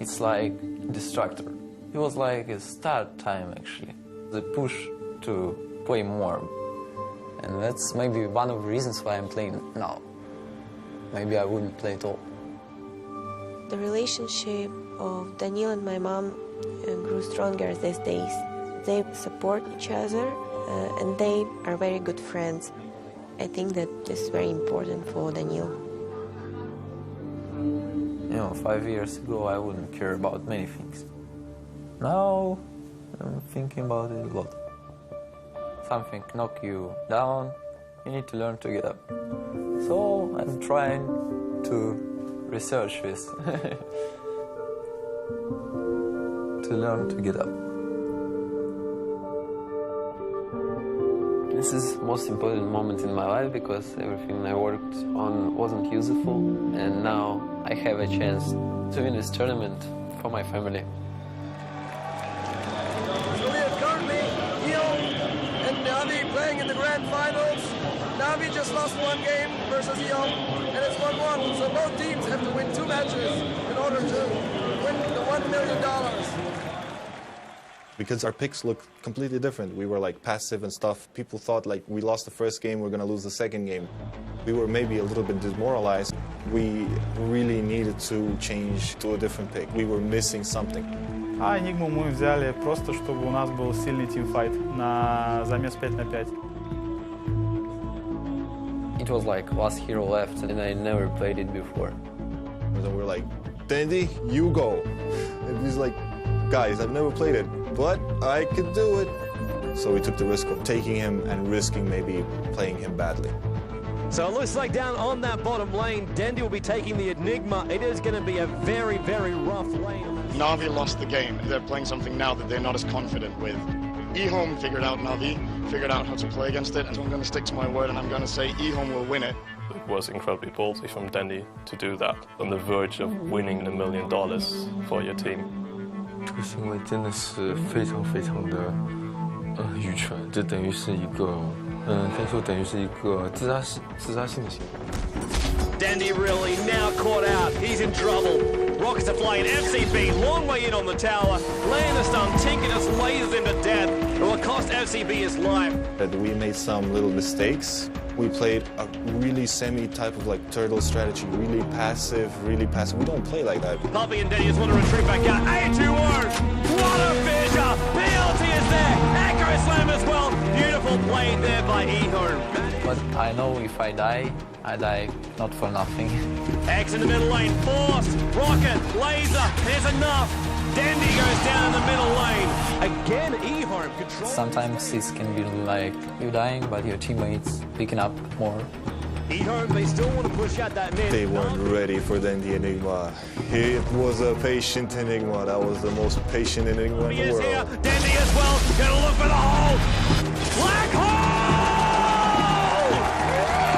It's like a distractor. It was like a start time, actually. The push to play more. And that's maybe one of the reasons why I'm playing now. Maybe I wouldn't play at all. The relationship of Daniil and my mom grew stronger these days. They support each other and they are very good friends. I think that this is very important for Daniil. You know, 5 years ago I wouldn't care about many things. Now I'm thinking about it a lot. Something knock you down, you need to learn to get up. So I'm trying to research this. To learn to get up. This is the most important moment in my life because everything I worked on wasn't useful, and now I have a chance to win this tournament for my family. So we have currently Guillaume and Navi playing in the grand finals. Navi just lost one game versus Guillaume, and it's 1-1. So both teams have to win 2 matches in order to win the $1 million. Because our picks look completely different. We were like passive and stuff. People thought like we lost the first game, we're gonna lose the second game. We were maybe a little bit demoralized. We really needed to change to a different pick. We were missing something. А Enigmu мы взяли просто, чтобы у нас был сильный тимфайт на замес 5 на 5. It was like last hero left and I never played it before. And then we're like, Dandy, you go. And he's like, guys, I've never played it, but I could do it. So we took the risk of taking him and risking maybe playing him badly. So it looks like down on that bottom lane, Dendy will be taking the Enigma. It is going to be a very, very rough lane. Na'Vi lost the game. They're playing something now that they're not as confident with. eHome figured out Na'Vi, figured out how to play against it, and so I'm going to stick to my word and I'm going to say eHome will win it. It was incredibly ballsy from Dandy to do that, on the verge of winning $1 million for your team. 这个行为真的是非常非常的愚蠢，这等于是一个可以说等于是一个自杀性的行为。 Dandy really now caught out. He's in trouble. Rockets are flying. FCB, long way in on the tower. Laying the stun. Tinkerus lasers into death. It will cost FCB his life. We made some little mistakes. We played a really semi-type of like turtle strategy, really passive. We don't play like that. Puppy and Danny just want to retreat back out. A2-0. What a fissure. PLT is there. Echo slam as well. Beautiful play there by eHome. But I know if I die not for nothing. X in the middle lane, forced, rocket, laser, there's enough. Dandy goes down in the middle lane. Again, eHome control. Sometimes it can be like you dying, but your teammates picking up more. eHome, they still want to push out that mid. They weren't ready for the Enigma. It was a patient Enigma. That was the most patient Enigma in the world. Here. Dandy as well, gonna look for the hole. Black hole!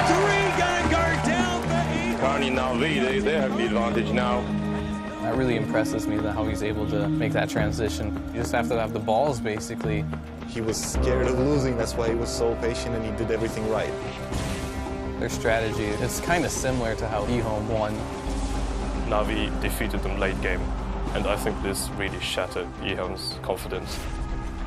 3 gonna go down for eHome. Currently Na'Vi, they have the advantage now. That really impresses me, how he's able to make that transition. You just have to have the balls, basically. He was scared of losing, that's why he was so patient and he did everything right. Their strategy is kind of similar to how eHome won. Na'Vi defeated them late game, and I think this really shattered eHome's confidence.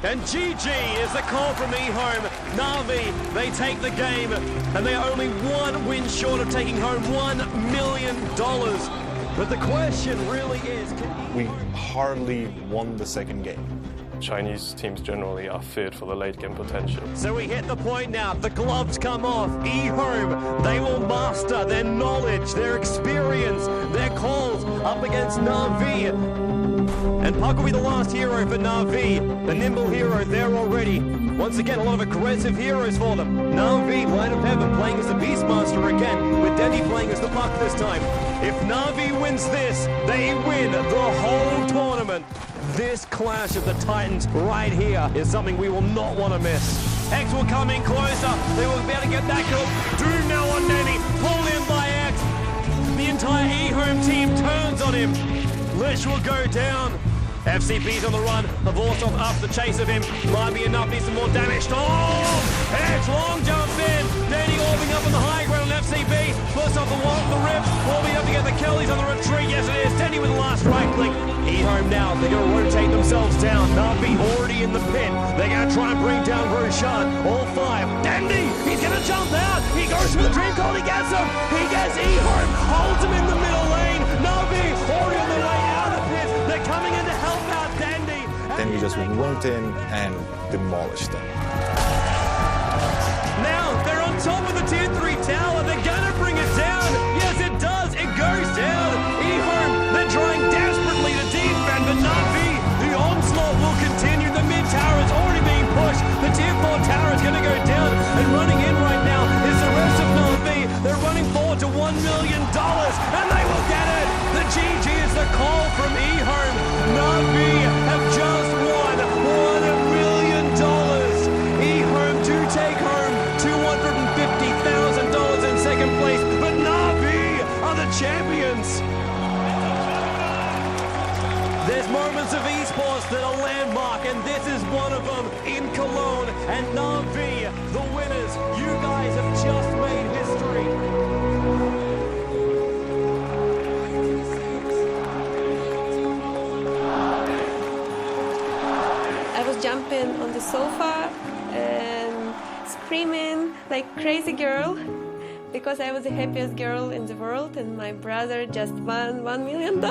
And GG is the call from eHome. Na'Vi, they take the game, and they are only 1 win short of taking home $1 million. But the question really is, we hardly won the second game. Chinese teams generally are feared for the late game potential. So we hit the point now, the gloves come off. eHome, they will master their knowledge, their experience, their calls up against Na'Vi. And Puck will be the last hero for Na'Vi, the nimble hero there already. Once again, a lot of aggressive heroes for them. Na'Vi, Light of Heaven, playing as the Beastmaster again, with Denny playing as the Puck this time. If Na'Vi wins this, they win the whole tournament. This clash of the Titans right here is something we will not want to miss. X will come in closer. They will be able to get that kill. Doom now on Denny, pulled in by X. The entire eHome team turns on him. Lich will go down. FCB's on the run.Avorsov up the chase of him. Might be enough, needs some more damage. Oh! Edge, long jump in. Danny orbing up on the high ground on FCB. First off the wall, the rip. Will be able to get the kill. He's on the retreat. Yes, it is. Danny with the last strike. conflict. eHome now, they're going to rotate themselves down. Navi already in the pit. They're going to try and bring down Roshan. All five. Dandy, he's going to jump out. He goes for the dream call. He gets him. He gets eHome. Holds him in the middle lane. Navi already on the way out of the pit. They're coming in to help out Dandy. Then we just went in and demolished them. Now they're on top of the tier 3 tower. They're gonna bring it down. Yes, it does. It goes down. eHome, they're trying desperately to defend, but Navi, the onslaught will continue. The mid tower is already being pushed. The tier 4 tower is gonna go down, and running in right now is the rest of Navi. They're running forward to $1 million, and they will get it. The GG is the call from eHome. Navi have just won $1 million. eHome do take home $250,000 in second place, but Navi are the champions. There's moments of esports that are landmark, and this is one of them in Cologne. And Navi, the winners, you guys have just made history. I was jumping on the sofa and screaming like crazy girl because I was the happiest girl in the world and my brother just won $1 million.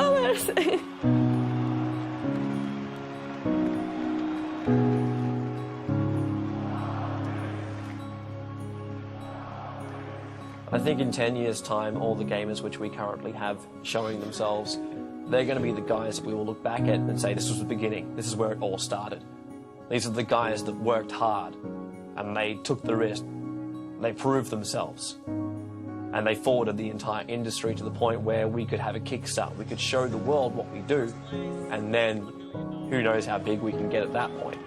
I think in 10 years' time, all the gamers which we currently have showing themselves, they're going to be the guys we will look back at and say, this was the beginning, this is where it all started. These are the guys that worked hard, and they took the risk, they proved themselves, and they forwarded the entire industry to the point where we could have a kickstart, we could show the world what we do, and then who knows how big we can get at that point.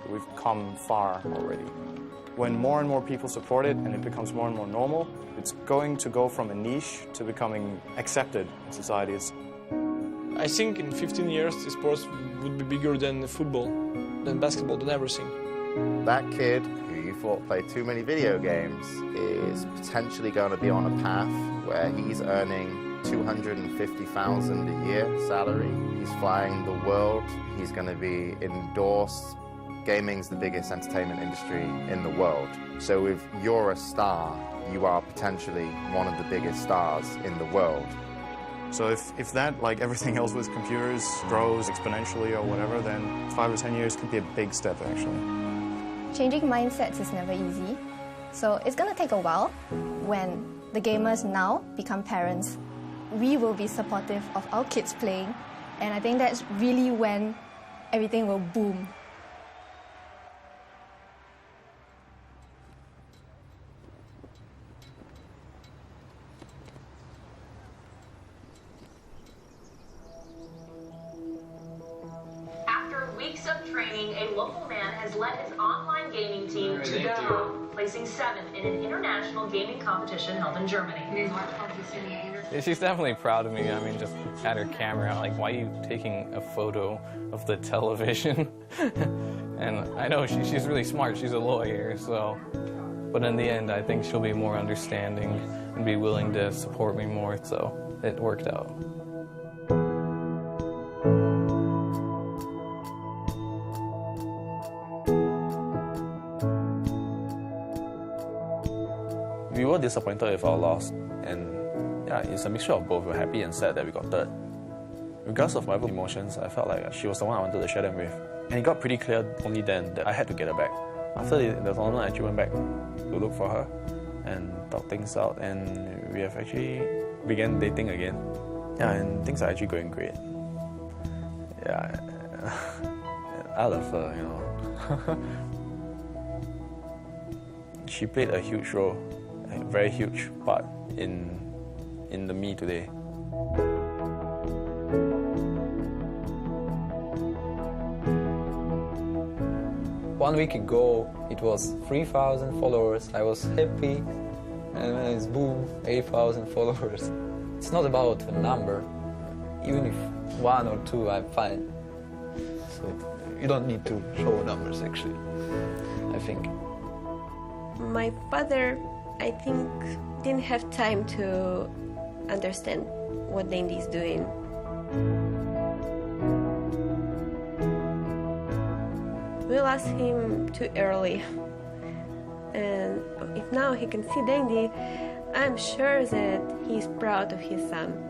We've come far already. When more and more people support it and it becomes more and more normal, it's going to go from a niche to becoming accepted in society. I think in 15 years, sports would be bigger than football, than basketball, than everything. That kid who you thought played too many video games is potentially going to be on a path where he's earning $250,000 a year salary. He's flying the world. He's going to be endorsed. Gaming's the biggest entertainment industry in the world. So if you're a star, you are potentially one of the biggest stars in the world. So if that, like everything else with computers, grows exponentially or whatever, then 5 or 10 years could be a big step, actually. Changing mindsets is never easy. So it's going to take a while. When the gamers now become parents, we will be supportive of our kids playing. And I think that's really when everything will boom. A local man has led his online gaming team to go, placing 7th in an international gaming competition held in Germany. She's definitely proud of me. I mean, just had her camera out, like, why are you taking a photo of the television? And I know she's really smart. She's a lawyer, so. But in the end, I think she'll be more understanding and be willing to support me more, so it worked out. We were disappointed with our loss, and yeah, it's a mixture of both. We're happy and sad that we got third. Regardless of my emotions, I felt like she was the one I wanted to share them with. And it got pretty clear only then that I had to get her back. After the tournament, I actually went back to look for her and talk things out, and we have actually began dating again. Yeah, and things are actually going great. Yeah, I love her, you know. She played a huge role, a very huge part in the me today. One week ago, it was 3,000 followers. I was happy, and then it's boom, 8,000 followers. It's not about the number. Even if 1 or 2, I'm fine. So you don't need to show numbers, actually, I think. My father, I think, didn't have time to understand what Dandy is doing. We lost him too early. And if now he can see Dandy, I'm sure that he's proud of his son.